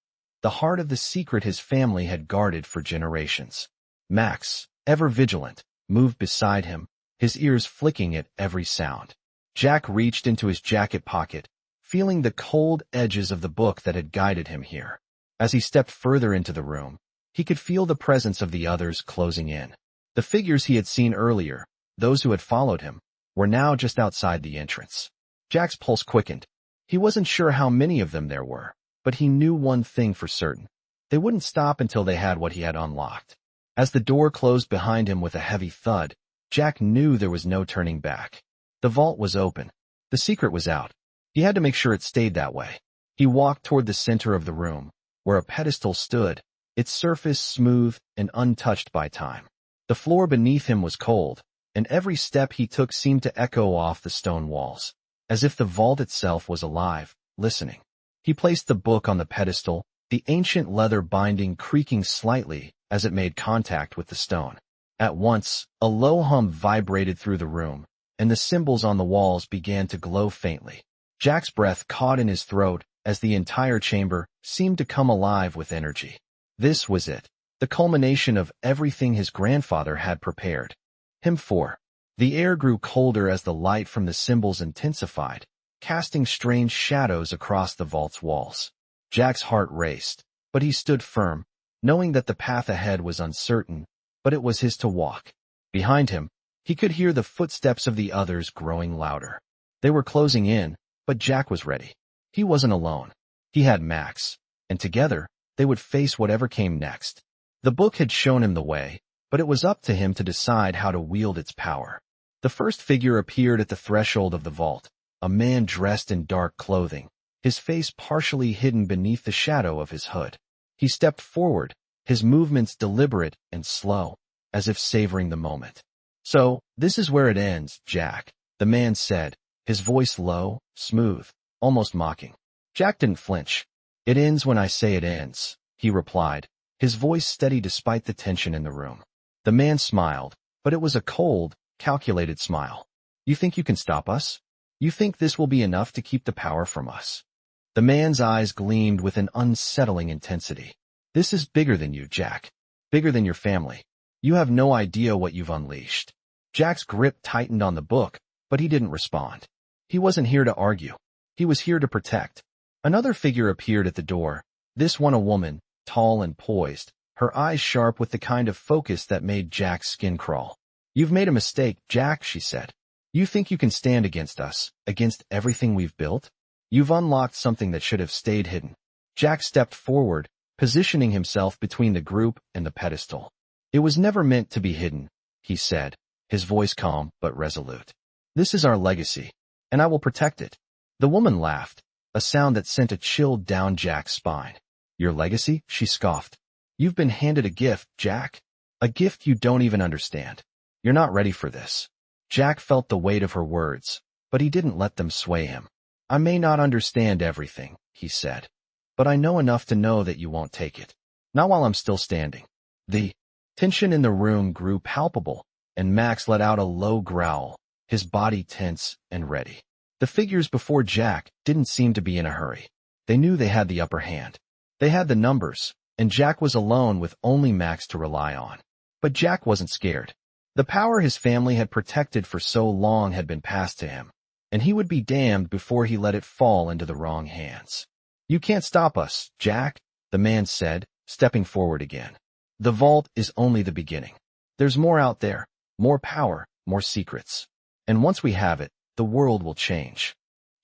The heart of the secret his family had guarded for generations. Max, ever vigilant, moved beside him, his ears flicking at every sound. Jack reached into his jacket pocket, feeling the cold edges of the book that had guided him here. As he stepped further into the room, he could feel the presence of the others closing in. The figures he had seen earlier, those who had followed him, were now just outside the entrance. Jack's pulse quickened. He wasn't sure how many of them there were, but he knew one thing for certain. They wouldn't stop until they had what he had unlocked. As the door closed behind him with a heavy thud, Jack knew there was no turning back. The vault was open. The secret was out. He had to make sure it stayed that way. He walked toward the center of the room, where a pedestal stood, its surface smooth and untouched by time. The floor beneath him was cold, and every step he took seemed to echo off the stone walls, as if the vault itself was alive, listening. He placed the book on the pedestal, the ancient leather binding creaking slightly as it made contact with the stone. At once, a low hum vibrated through the room, and the symbols on the walls began to glow faintly. Jack's breath caught in his throat as the entire chamber seemed to come alive with energy. This was it, the culmination of everything his grandfather had prepared. Hymn 4. The air grew colder as the light from the symbols intensified, casting strange shadows across the vault's walls. Jack's heart raced, but he stood firm, knowing that the path ahead was uncertain, but it was his to walk. Behind him, he could hear the footsteps of the others growing louder. They were closing in, but Jack was ready. He wasn't alone. He had Max, and together, they would face whatever came next. The book had shown him the way, but it was up to him to decide how to wield its power. The first figure appeared at the threshold of the vault, a man dressed in dark clothing, his face partially hidden beneath the shadow of his hood. He stepped forward, his movements deliberate and slow, as if savoring the moment. "So, this is where it ends, Jack," the man said, his voice low, smooth, almost mocking. Jack didn't flinch. "It ends when I say it ends," he replied, his voice steady despite the tension in the room. The man smiled, but it was a cold, calculated smile. "You think you can stop us? You think this will be enough to keep the power from us?" The man's eyes gleamed with an unsettling intensity. "This is bigger than you, Jack. Bigger than your family. You have no idea what you've unleashed." Jack's grip tightened on the book, but he didn't respond. He wasn't here to argue. He was here to protect. Another figure appeared at the door, this one a woman, tall and poised, her eyes sharp with the kind of focus that made Jack's skin crawl. "You've made a mistake, Jack," she said. "You think you can stand against us, against everything we've built? You've unlocked something that should have stayed hidden." Jack stepped forward, positioning himself between the group and the pedestal. "It was never meant to be hidden," he said, his voice calm but resolute. "This is our legacy, and I will protect it." The woman laughed, a sound that sent a chill down Jack's spine. "Your legacy?" she scoffed. "You've been handed a gift, Jack. A gift you don't even understand. You're not ready for this." Jack felt the weight of her words, but he didn't let them sway him. "I may not understand everything," he said, "but I know enough to know that you won't take it. Not while I'm still standing." The tension in the room grew palpable, and Max let out a low growl, his body tense and ready. The figures before Jack didn't seem to be in a hurry. They knew they had the upper hand. They had the numbers, and Jack was alone with only Max to rely on. But Jack wasn't scared. The power his family had protected for so long had been passed to him, and he would be damned before he let it fall into the wrong hands. "You can't stop us, Jack," the man said, stepping forward again. "The vault is only the beginning. There's more out there, more power, more secrets. And once we have it, the world will change."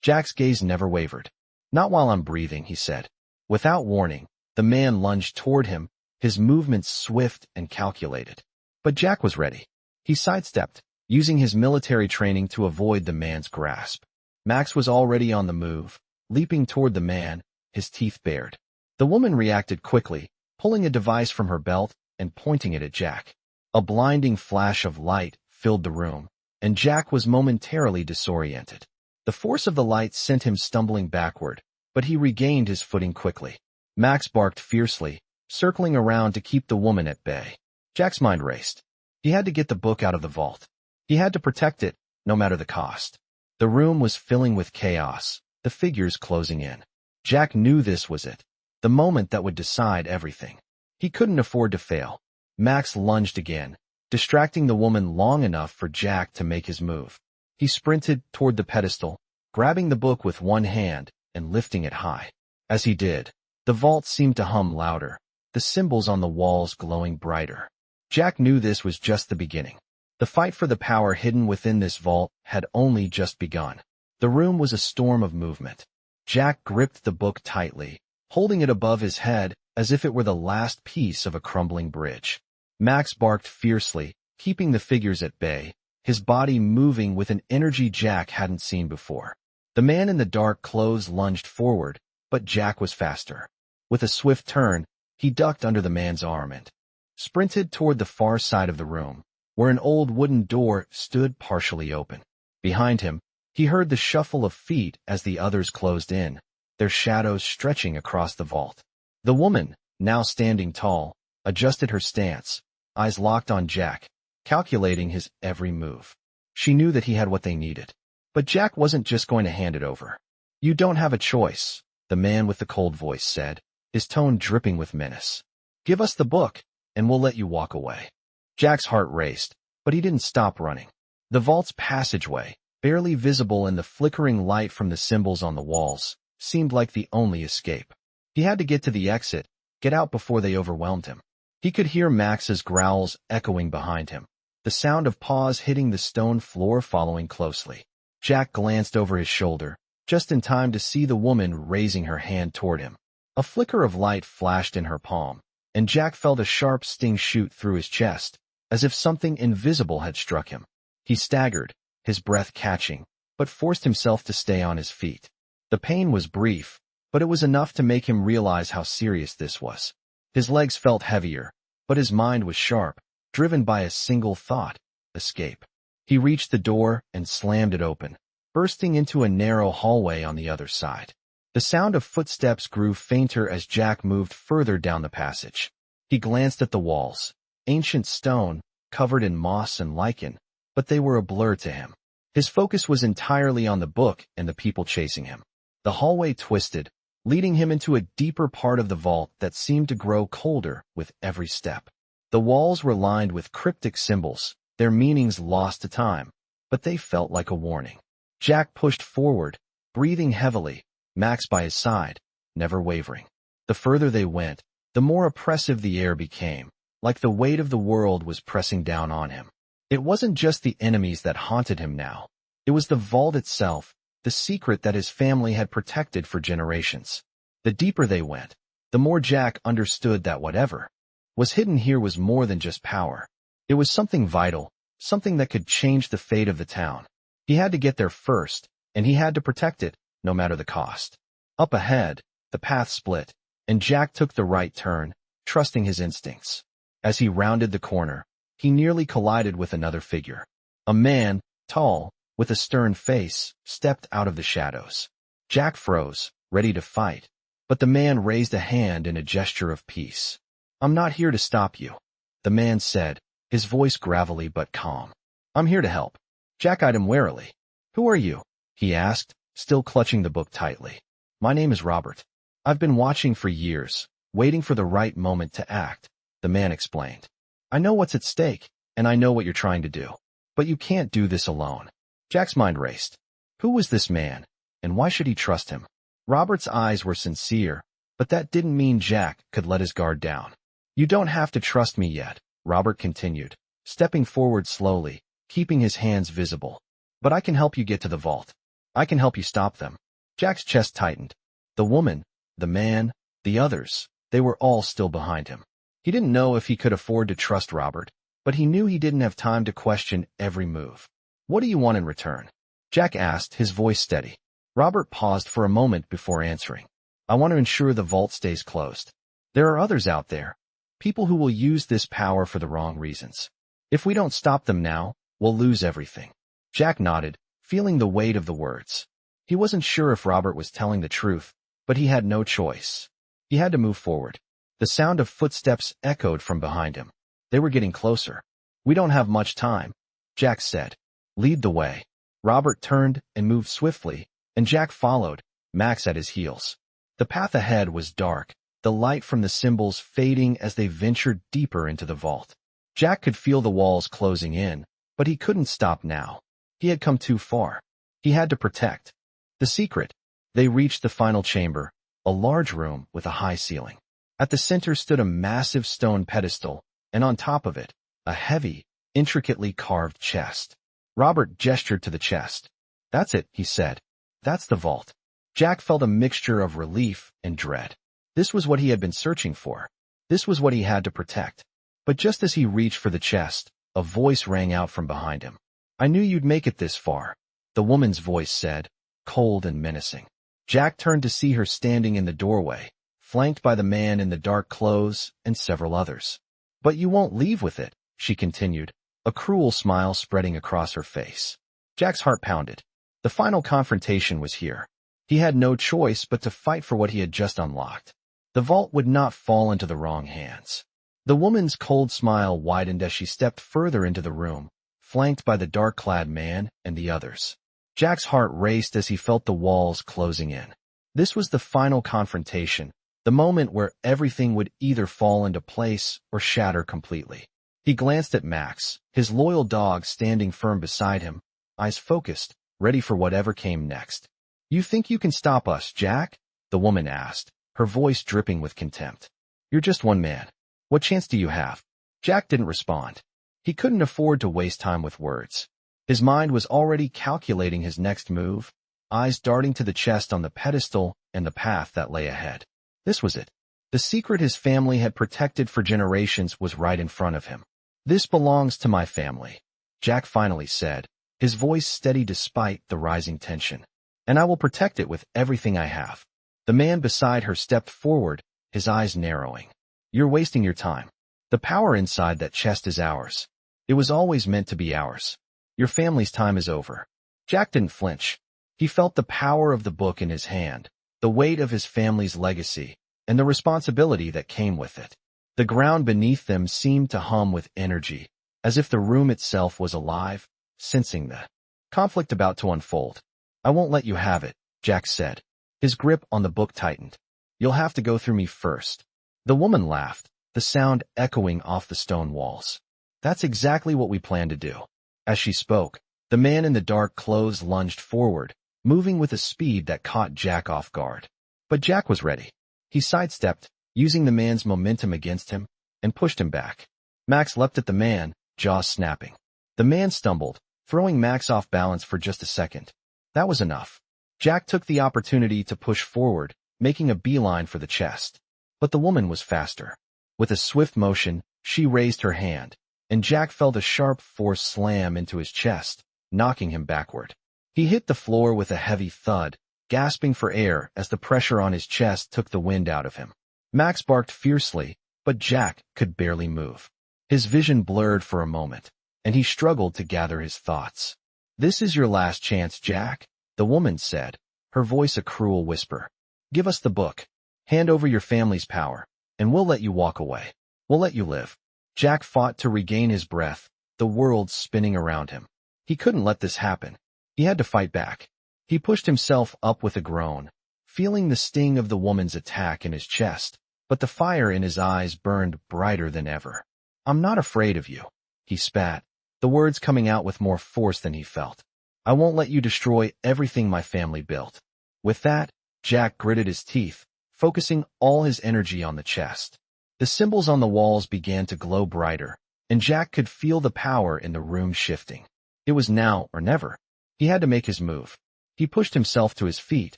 Jack's gaze never wavered. "Not while I'm breathing," he said. Without warning, the man lunged toward him, his movements swift and calculated. But Jack was ready. He sidestepped, using his military training to avoid the man's grasp. Max was already on the move, leaping toward the man, his teeth bared. The woman reacted quickly, pulling a device from her belt and pointing it at Jack. A blinding flash of light filled the room, and Jack was momentarily disoriented. The force of the light sent him stumbling backward, but he regained his footing quickly. Max barked fiercely, circling around to keep the woman at bay. Jack's mind raced. He had to get the book out of the vault. He had to protect it, no matter the cost. The room was filling with chaos, the figures closing in. Jack knew this was it, the moment that would decide everything. He couldn't afford to fail. Max lunged again, distracting the woman long enough for Jack to make his move. He sprinted toward the pedestal, grabbing the book with one hand and lifting it high. As he did, the vault seemed to hum louder, the symbols on the walls glowing brighter. Jack knew this was just the beginning. The fight for the power hidden within this vault had only just begun. The room was a storm of movement. Jack gripped the book tightly, holding it above his head as if it were the last piece of a crumbling bridge. Max barked fiercely, keeping the figures at bay, his body moving with an energy Jack hadn't seen before. The man in the dark clothes lunged forward, but Jack was faster. With a swift turn, he ducked under the man's arm and sprinted toward the far side of the room, where an old wooden door stood partially open. Behind him, he heard the shuffle of feet as the others closed in, their shadows stretching across the vault. The woman, now standing tall, adjusted her stance, eyes locked on Jack, calculating his every move. She knew that he had what they needed. But Jack wasn't just going to hand it over. "You don't have a choice," the man with the cold voice said, his tone dripping with menace. "Give us the book, and we'll let you walk away." Jack's heart raced, but he didn't stop running. The vault's passageway, barely visible in the flickering light from the symbols on the walls, seemed like the only escape. He had to get to the exit, get out before they overwhelmed him. He could hear Max's growls echoing behind him, the sound of paws hitting the stone floor following closely. Jack glanced over his shoulder, just in time to see the woman raising her hand toward him. A flicker of light flashed in her palm, and Jack felt a sharp sting shoot through his chest, as if something invisible had struck him. He staggered, his breath catching, but forced himself to stay on his feet. The pain was brief, but it was enough to make him realize how serious this was. His legs felt heavier, but his mind was sharp, driven by a single thought: escape. He reached the door and slammed it open, bursting into a narrow hallway on the other side. The sound of footsteps grew fainter as Jack moved further down the passage. He glanced at the walls, ancient stone, covered in moss and lichen, but they were a blur to him. His focus was entirely on the book and the people chasing him. The hallway twisted, leading him into a deeper part of the vault that seemed to grow colder with every step. The walls were lined with cryptic symbols, their meanings lost to time, but they felt like a warning. Jack pushed forward, breathing heavily, Max by his side, never wavering. The further they went, the more oppressive the air became, like the weight of the world was pressing down on him. It wasn't just the enemies that haunted him now. It was the vault itself, the secret that his family had protected for generations. The deeper they went, the more Jack understood that whatever was hidden here was more than just power. It was something vital, something that could change the fate of the town. He had to get there first, and he had to protect it, no matter the cost. Up ahead, the path split, and Jack took the right turn, trusting his instincts. As he rounded the corner, he nearly collided with another figure. A man, tall, with a stern face, stepped out of the shadows. Jack froze, ready to fight, but the man raised a hand in a gesture of peace. "I'm not here to stop you," the man said, his voice gravelly but calm. "I'm here to help." Jack eyed him warily. "Who are you?" he asked, still clutching the book tightly. "My name is Robert. I've been watching for years, waiting for the right moment to act," the man explained. "I know what's at stake, and I know what you're trying to do. But you can't do this alone." Jack's mind raced. Who was this man, and why should he trust him? Robert's eyes were sincere, but that didn't mean Jack could let his guard down. "You don't have to trust me yet," Robert continued, stepping forward slowly, keeping his hands visible. "But I can help you get to the vault. I can help you stop them." Jack's chest tightened. The woman, the man, the others, they were all still behind him. He didn't know if he could afford to trust Robert, but he knew he didn't have time to question every move. "What do you want in return?" Jack asked, his voice steady. Robert paused for a moment before answering. "I want to ensure the vault stays closed. There are others out there, people who will use this power for the wrong reasons. If we don't stop them now, we'll lose everything." Jack nodded, feeling the weight of the words. He wasn't sure if Robert was telling the truth, but he had no choice. He had to move forward. The sound of footsteps echoed from behind him. They were getting closer. "We don't have much time," Jack said. "Lead the way." Robert turned and moved swiftly, and Jack followed, Max at his heels. The path ahead was dark, the light from the symbols fading as they ventured deeper into the vault. Jack could feel the walls closing in, but he couldn't stop now. He had come too far. He had to protect. The secret. They reached the final chamber, a large room with a high ceiling. At the center stood a massive stone pedestal, and on top of it, a heavy, intricately carved chest. Robert gestured to the chest. "That's it," he said. "That's the vault." Jack felt a mixture of relief and dread. This was what he had been searching for. This was what he had to protect. But just as he reached for the chest, a voice rang out from behind him. "I knew you'd make it this far," the woman's voice said, cold and menacing. Jack turned to see her standing in the doorway, flanked by the man in the dark clothes and several others. "But you won't leave with it," she continued, a cruel smile spreading across her face. Jack's heart pounded. The final confrontation was here. He had no choice but to fight for what he had just unlocked. The vault would not fall into the wrong hands. The woman's cold smile widened as she stepped further into the room, flanked by the dark-clad man and the others. Jack's heart raced as he felt the walls closing in. This was the final confrontation, the moment where everything would either fall into place or shatter completely. He glanced at Max, his loyal dog standing firm beside him, eyes focused, ready for whatever came next. "You think you can stop us, Jack?" the woman asked, her voice dripping with contempt. "You're just one man. What chance do you have?" Jack didn't respond. He couldn't afford to waste time with words. His mind was already calculating his next move, eyes darting to the chest on the pedestal and the path that lay ahead. This was it. The secret his family had protected for generations was right in front of him. "This belongs to my family," Jack finally said, his voice steady despite the rising tension. "And I will protect it with everything I have." The man beside her stepped forward, his eyes narrowing. "You're wasting your time. The power inside that chest is ours. It was always meant to be ours. Your family's time is over." Jack didn't flinch. He felt the power of the book in his hand, the weight of his family's legacy, and the responsibility that came with it. The ground beneath them seemed to hum with energy, as if the room itself was alive, sensing the conflict about to unfold. "I won't let you have it," Jack said. His grip on the book tightened. "You'll have to go through me first." The woman laughed, the sound echoing off the stone walls. "That's exactly what we plan to do." As she spoke, the man in the dark clothes lunged forward, moving with a speed that caught Jack off guard. But Jack was ready. He sidestepped, using the man's momentum against him, and pushed him back. Max leapt at the man, jaws snapping. The man stumbled, throwing Max off balance for just a second. That was enough. Jack took the opportunity to push forward, making a beeline for the chest. But the woman was faster. With a swift motion, she raised her hand, and Jack felt a sharp force slam into his chest, knocking him backward. He hit the floor with a heavy thud, gasping for air as the pressure on his chest took the wind out of him. Max barked fiercely, but Jack could barely move. His vision blurred for a moment, and he struggled to gather his thoughts. "This is your last chance, Jack," the woman said, her voice a cruel whisper. "Give us the book. Hand over your family's power, and we'll let you walk away. We'll let you live." Jack fought to regain his breath, the world spinning around him. He couldn't let this happen. He had to fight back. He pushed himself up with a groan, feeling the sting of the woman's attack in his chest, but the fire in his eyes burned brighter than ever. "I'm not afraid of you," he spat, the words coming out with more force than he felt. "I won't let you destroy everything my family built." With that, Jack gritted his teeth, focusing all his energy on the chest. The symbols on the walls began to glow brighter, and Jack could feel the power in the room shifting. It was now or never. He had to make his move. He pushed himself to his feet,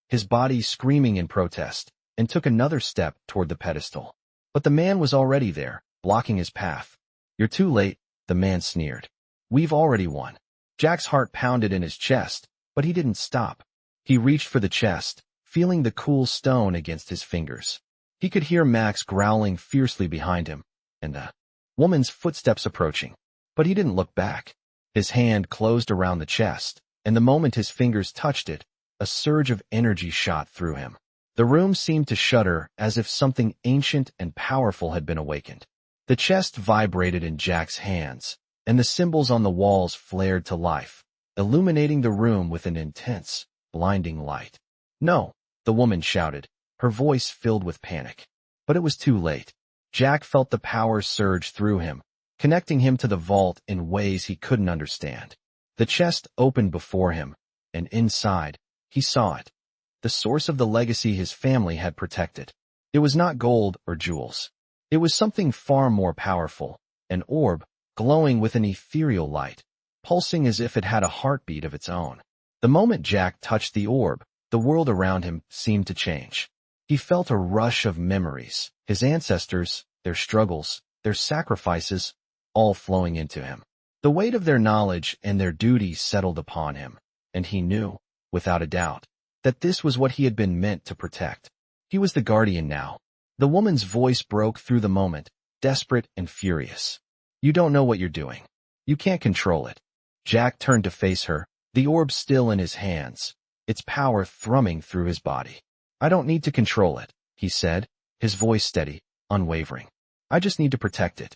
his body screaming in protest, and took another step toward the pedestal. But the man was already there, blocking his path. "You're too late," the man sneered. "We've already won." Jack's heart pounded in his chest, but he didn't stop. He reached for the chest, feeling the cool stone against his fingers. He could hear Max growling fiercely behind him, and the woman's footsteps approaching. But he didn't look back. His hand closed around the chest, and the moment his fingers touched it, a surge of energy shot through him. The room seemed to shudder as if something ancient and powerful had been awakened. The chest vibrated in Jack's hands, and the symbols on the walls flared to life, illuminating the room with an intense, blinding light. "No!" the woman shouted, her voice filled with panic. But it was too late. Jack felt the power surge through him, connecting him to the vault in ways he couldn't understand. The chest opened before him, and inside, he saw it. The source of the legacy his family had protected. It was not gold or jewels. It was something far more powerful, an orb, glowing with an ethereal light, pulsing as if it had a heartbeat of its own. The moment Jack touched the orb, the world around him seemed to change. He felt a rush of memories, his ancestors, their struggles, their sacrifices, all flowing into him. The weight of their knowledge and their duty settled upon him, and he knew, without a doubt, that this was what he had been meant to protect. He was the guardian now. The woman's voice broke through the moment, desperate and furious. "You don't know what you're doing. You can't control it." Jack turned to face her, the orb still in his hands, its power thrumming through his body. "I don't need to control it," he said, his voice steady, unwavering. "I just need to protect it."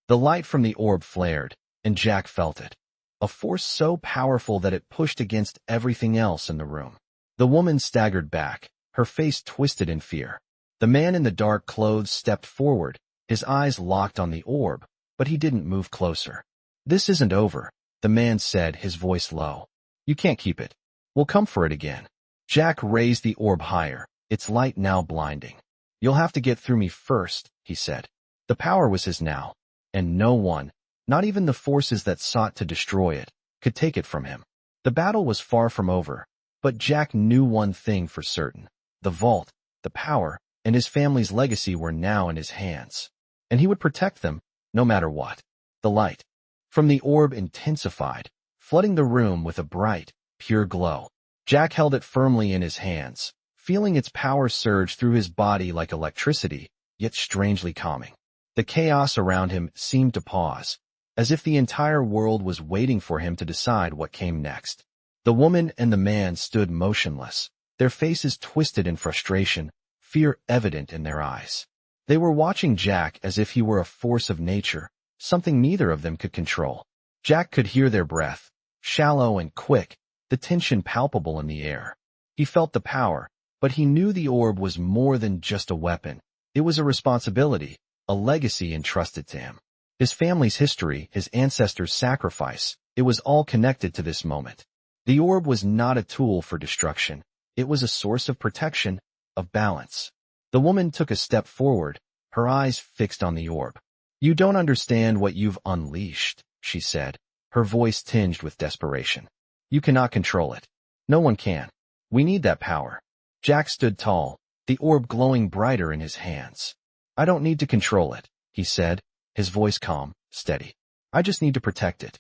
The light from the orb flared, and Jack felt it. A force so powerful that it pushed against everything else in the room. The woman staggered back, her face twisted in fear. The man in the dark clothes stepped forward, his eyes locked on the orb, but he didn't move closer. "This isn't over," the man said, his voice low. "You can't keep it. We'll come for it again." Jack raised the orb higher, its light now blinding. "You'll have to get through me first," he said. The power was his now, and no one, not even the forces that sought to destroy it, could take it from him. The battle was far from over, but Jack knew one thing for certain. The vault, the power, and his family's legacy were now in his hands, and he would protect them, no matter what. The light from the orb intensified, flooding the room with a bright, pure glow. Jack held it firmly in his hands, feeling its power surge through his body like electricity, yet strangely calming. The chaos around him seemed to pause, as if the entire world was waiting for him to decide what came next. The woman and the man stood motionless, their faces twisted in frustration, fear evident in their eyes. They were watching Jack as if he were a force of nature, something neither of them could control. Jack could hear their breath, shallow and quick, the tension palpable in the air. He felt the power, but he knew the orb was more than just a weapon. It was a responsibility, a legacy entrusted to him. His family's history, his ancestors' sacrifice, it was all connected to this moment. The orb was not a tool for destruction. It was a source of protection, of balance. The woman took a step forward, her eyes fixed on the orb. "You don't understand what you've unleashed," she said, her voice tinged with desperation. "You cannot control it. No one can. We need that power." Jack stood tall, the orb glowing brighter in his hands. "I don't need to control it," he said, his voice calm, steady. "I just need to protect it."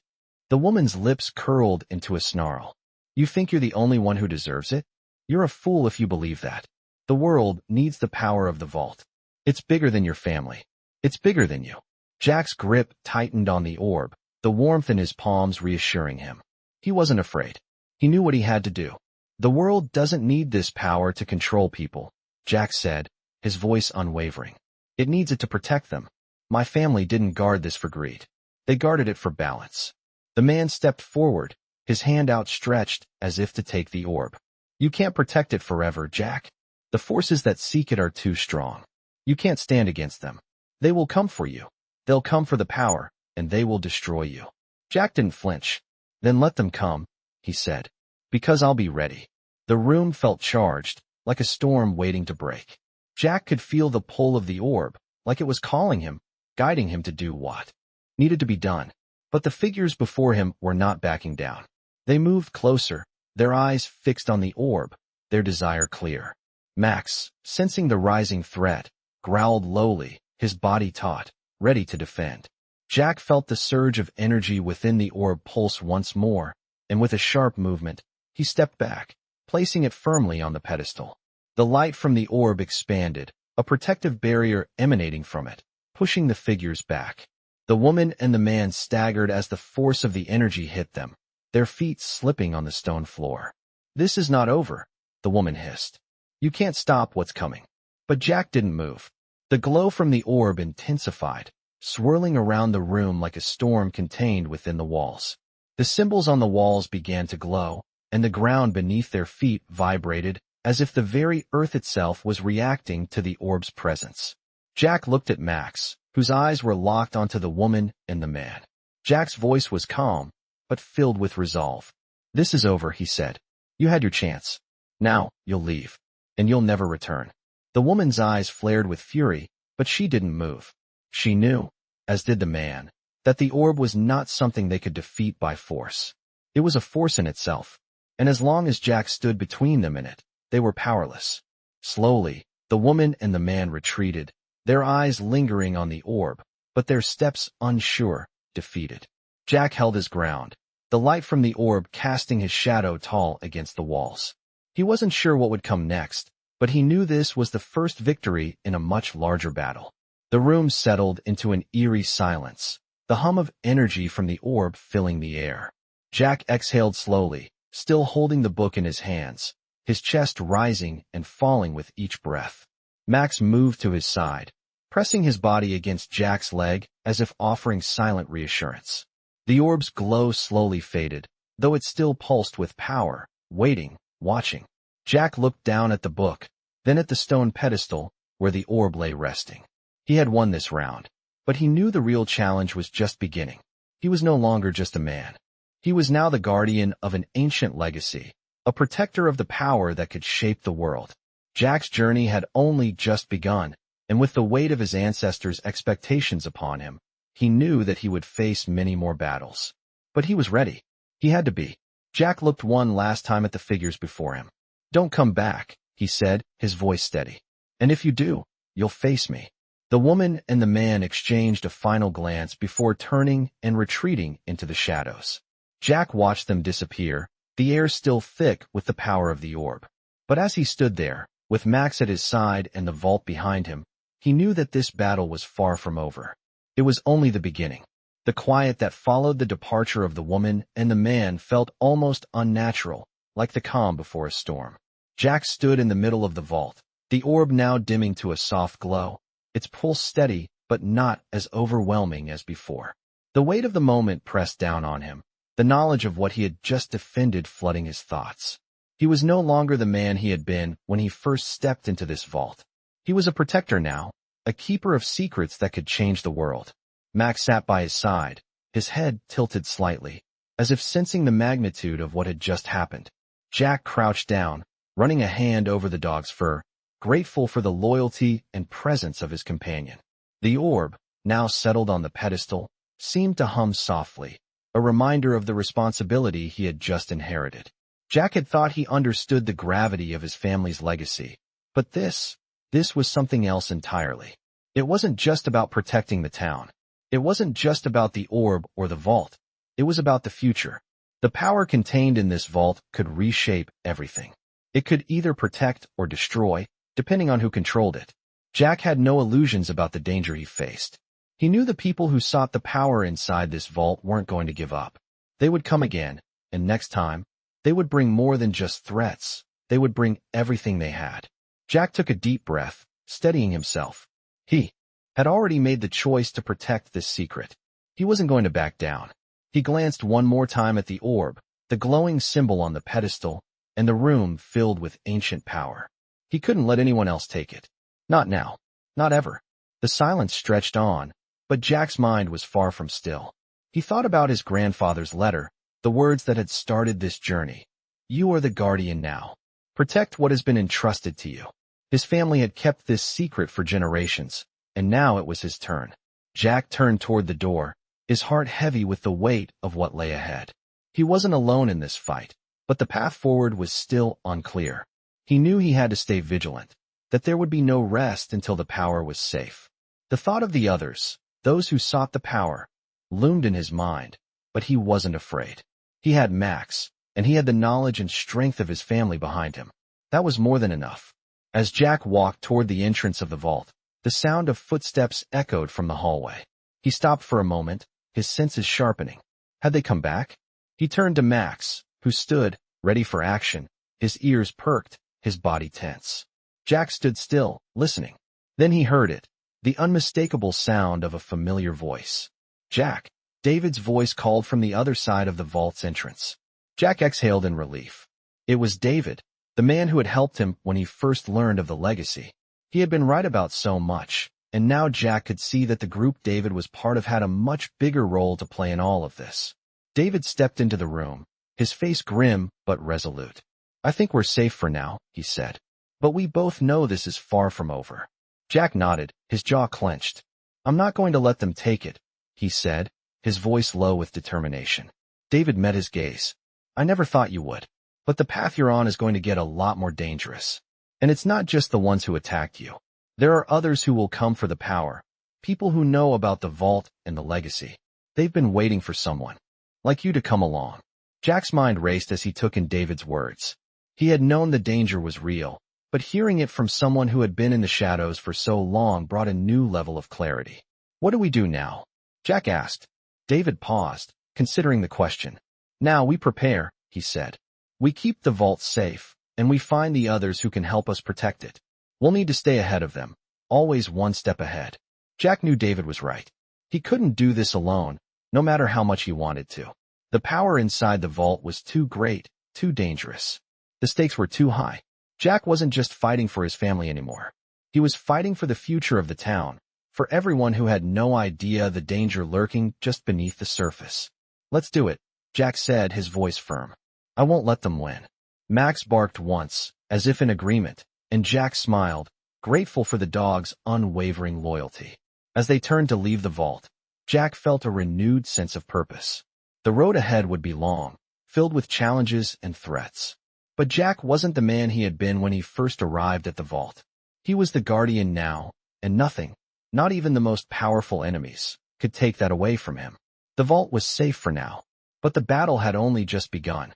The woman's lips curled into a snarl. "You think you're the only one who deserves it? You're a fool if you believe that. The world needs the power of the vault. It's bigger than your family. It's bigger than you." Jack's grip tightened on the orb, the warmth in his palms reassuring him. He wasn't afraid. He knew what he had to do. "The world doesn't need this power to control people," Jack said, his voice unwavering. "It needs it to protect them. My family didn't guard this for greed. They guarded it for balance." The man stepped forward, his hand outstretched as if to take the orb. "You can't protect it forever, Jack. The forces that seek it are too strong. You can't stand against them. They will come for you. They'll come for the power, and they will destroy you." Jack didn't flinch. "Then let them come," he said, "because I'll be ready." The room felt charged, like a storm waiting to break. Jack could feel the pull of the orb, like it was calling him, guiding him to do what needed to be done. But the figures before him were not backing down. They moved closer, their eyes fixed on the orb, their desire clear. Max, sensing the rising threat, growled lowly, his body taut, ready to defend. Jack felt the surge of energy within the orb pulse once more, and with a sharp movement, he stepped back, placing it firmly on the pedestal. The light from the orb expanded, a protective barrier emanating from it, pushing the figures back. The woman and the man staggered as the force of the energy hit them, their feet slipping on the stone floor. "This is not over," the woman hissed. "You can't stop what's coming." But Jack didn't move. The glow from the orb intensified, swirling around the room like a storm contained within the walls. The symbols on the walls began to glow, and the ground beneath their feet vibrated, as if the very earth itself was reacting to the orb's presence. Jack looked at Max, whose eyes were locked onto the woman and the man. Jack's voice was calm, but filled with resolve. "This is over," he said. "You had your chance. Now, you'll leave. And you'll never return." The woman's eyes flared with fury, but she didn't move. She knew, as did the man, that the orb was not something they could defeat by force. It was a force in itself, and as long as Jack stood between them in it, they were powerless. Slowly, the woman and the man retreated, their eyes lingering on the orb, but their steps unsure, defeated. Jack held his ground, the light from the orb casting his shadow tall against the walls. He wasn't sure what would come next, but he knew this was the first victory in a much larger battle. The room settled into an eerie silence, the hum of energy from the orb filling the air. Jack exhaled slowly, still holding the book in his hands, his chest rising and falling with each breath. Max moved to his side, pressing his body against Jack's leg as if offering silent reassurance. The orb's glow slowly faded, though it still pulsed with power, waiting, watching. Jack looked down at the book, then at the stone pedestal where the orb lay resting. He had won this round, but he knew the real challenge was just beginning. He was no longer just a man. He was now the guardian of an ancient legacy, a protector of the power that could shape the world. Jack's journey had only just begun, and with the weight of his ancestors' expectations upon him, he knew that he would face many more battles. But he was ready. He had to be. Jack looked one last time at the figures before him. "Don't come back," he said, his voice steady. "And if you do, you'll face me." The woman and the man exchanged a final glance before turning and retreating into the shadows. Jack watched them disappear, the air still thick with the power of the orb. But as he stood there, with Max at his side and the vault behind him, he knew that this battle was far from over. It was only the beginning. The quiet that followed the departure of the woman and the man felt almost unnatural, like the calm before a storm. Jack stood in the middle of the vault, the orb now dimming to a soft glow, its pulse steady but not as overwhelming as before. The weight of the moment pressed down on him, the knowledge of what he had just defended flooding his thoughts. He was no longer the man he had been when he first stepped into this vault. He was a protector now, a keeper of secrets that could change the world. Max sat by his side, his head tilted slightly, as if sensing the magnitude of what had just happened. Jack crouched down, running a hand over the dog's fur, grateful for the loyalty and presence of his companion. The orb, now settled on the pedestal, seemed to hum softly, a reminder of the responsibility he had just inherited. Jack had thought he understood the gravity of his family's legacy, but this was something else entirely. It wasn't just about protecting the town. It wasn't just about the orb or the vault. It was about the future. The power contained in this vault could reshape everything. It could either protect or destroy, depending on who controlled it. Jack had no illusions about the danger he faced. He knew the people who sought the power inside this vault weren't going to give up. They would come again, and next time, they would bring more than just threats. They would bring everything they had. Jack took a deep breath, steadying himself. He had already made the choice to protect this secret. He wasn't going to back down. He glanced one more time at the orb, the glowing symbol on the pedestal, and the room filled with ancient power. He couldn't let anyone else take it. Not now. Not ever. The silence stretched on, but Jack's mind was far from still. He thought about his grandfather's letter, the words that had started this journey. "You are the guardian now. Protect what has been entrusted to you." His family had kept this secret for generations, and now it was his turn. Jack turned toward the door, his heart heavy with the weight of what lay ahead. He wasn't alone in this fight, but the path forward was still unclear. He knew he had to stay vigilant, that there would be no rest until the power was safe. The thought of the others, those who sought the power, loomed in his mind, but he wasn't afraid. He had Max, and he had the knowledge and strength of his family behind him. That was more than enough. As Jack walked toward the entrance of the vault, the sound of footsteps echoed from the hallway. He stopped for a moment, his senses sharpening. Had they come back? He turned to Max, who stood, ready for action, his ears perked, his body tense. Jack stood still, listening. Then he heard it, the unmistakable sound of a familiar voice. "Jack." David's voice called from the other side of the vault's entrance. Jack exhaled in relief. It was David, the man who had helped him when he first learned of the legacy. He had been right about so much, and now Jack could see that the group David was part of had a much bigger role to play in all of this. David stepped into the room, his face grim but resolute. "I think we're safe for now," he said. "But we both know this is far from over." Jack nodded, his jaw clenched. "I'm not going to let them take it," he said, his voice low with determination. David met his gaze. "I never thought you would. But the path you're on is going to get a lot more dangerous. And it's not just the ones who attacked you. There are others who will come for the power, people who know about the vault and the legacy. They've been waiting for someone like you to come along." Jack's mind raced as he took in David's words. He had known the danger was real, but hearing it from someone who had been in the shadows for so long brought a new level of clarity. "What do we do now?" Jack asked. David paused, considering the question. "Now we prepare," he said. "We keep the vault safe, and we find the others who can help us protect it. We'll need to stay ahead of them, always one step ahead." Jack knew David was right. He couldn't do this alone, no matter how much he wanted to. The power inside the vault was too great, too dangerous. The stakes were too high. Jack wasn't just fighting for his family anymore. He was fighting for the future of the town, for everyone who had no idea the danger lurking just beneath the surface. "Let's do it," Jack said, his voice firm. "I won't let them win." Max barked once, as if in agreement, and Jack smiled, grateful for the dog's unwavering loyalty. As they turned to leave the vault, Jack felt a renewed sense of purpose. The road ahead would be long, filled with challenges and threats. But Jack wasn't the man he had been when he first arrived at the vault. He was the guardian now, and nothing, not even the most powerful enemies, could take that away from him. The vault was safe for now, but the battle had only just begun.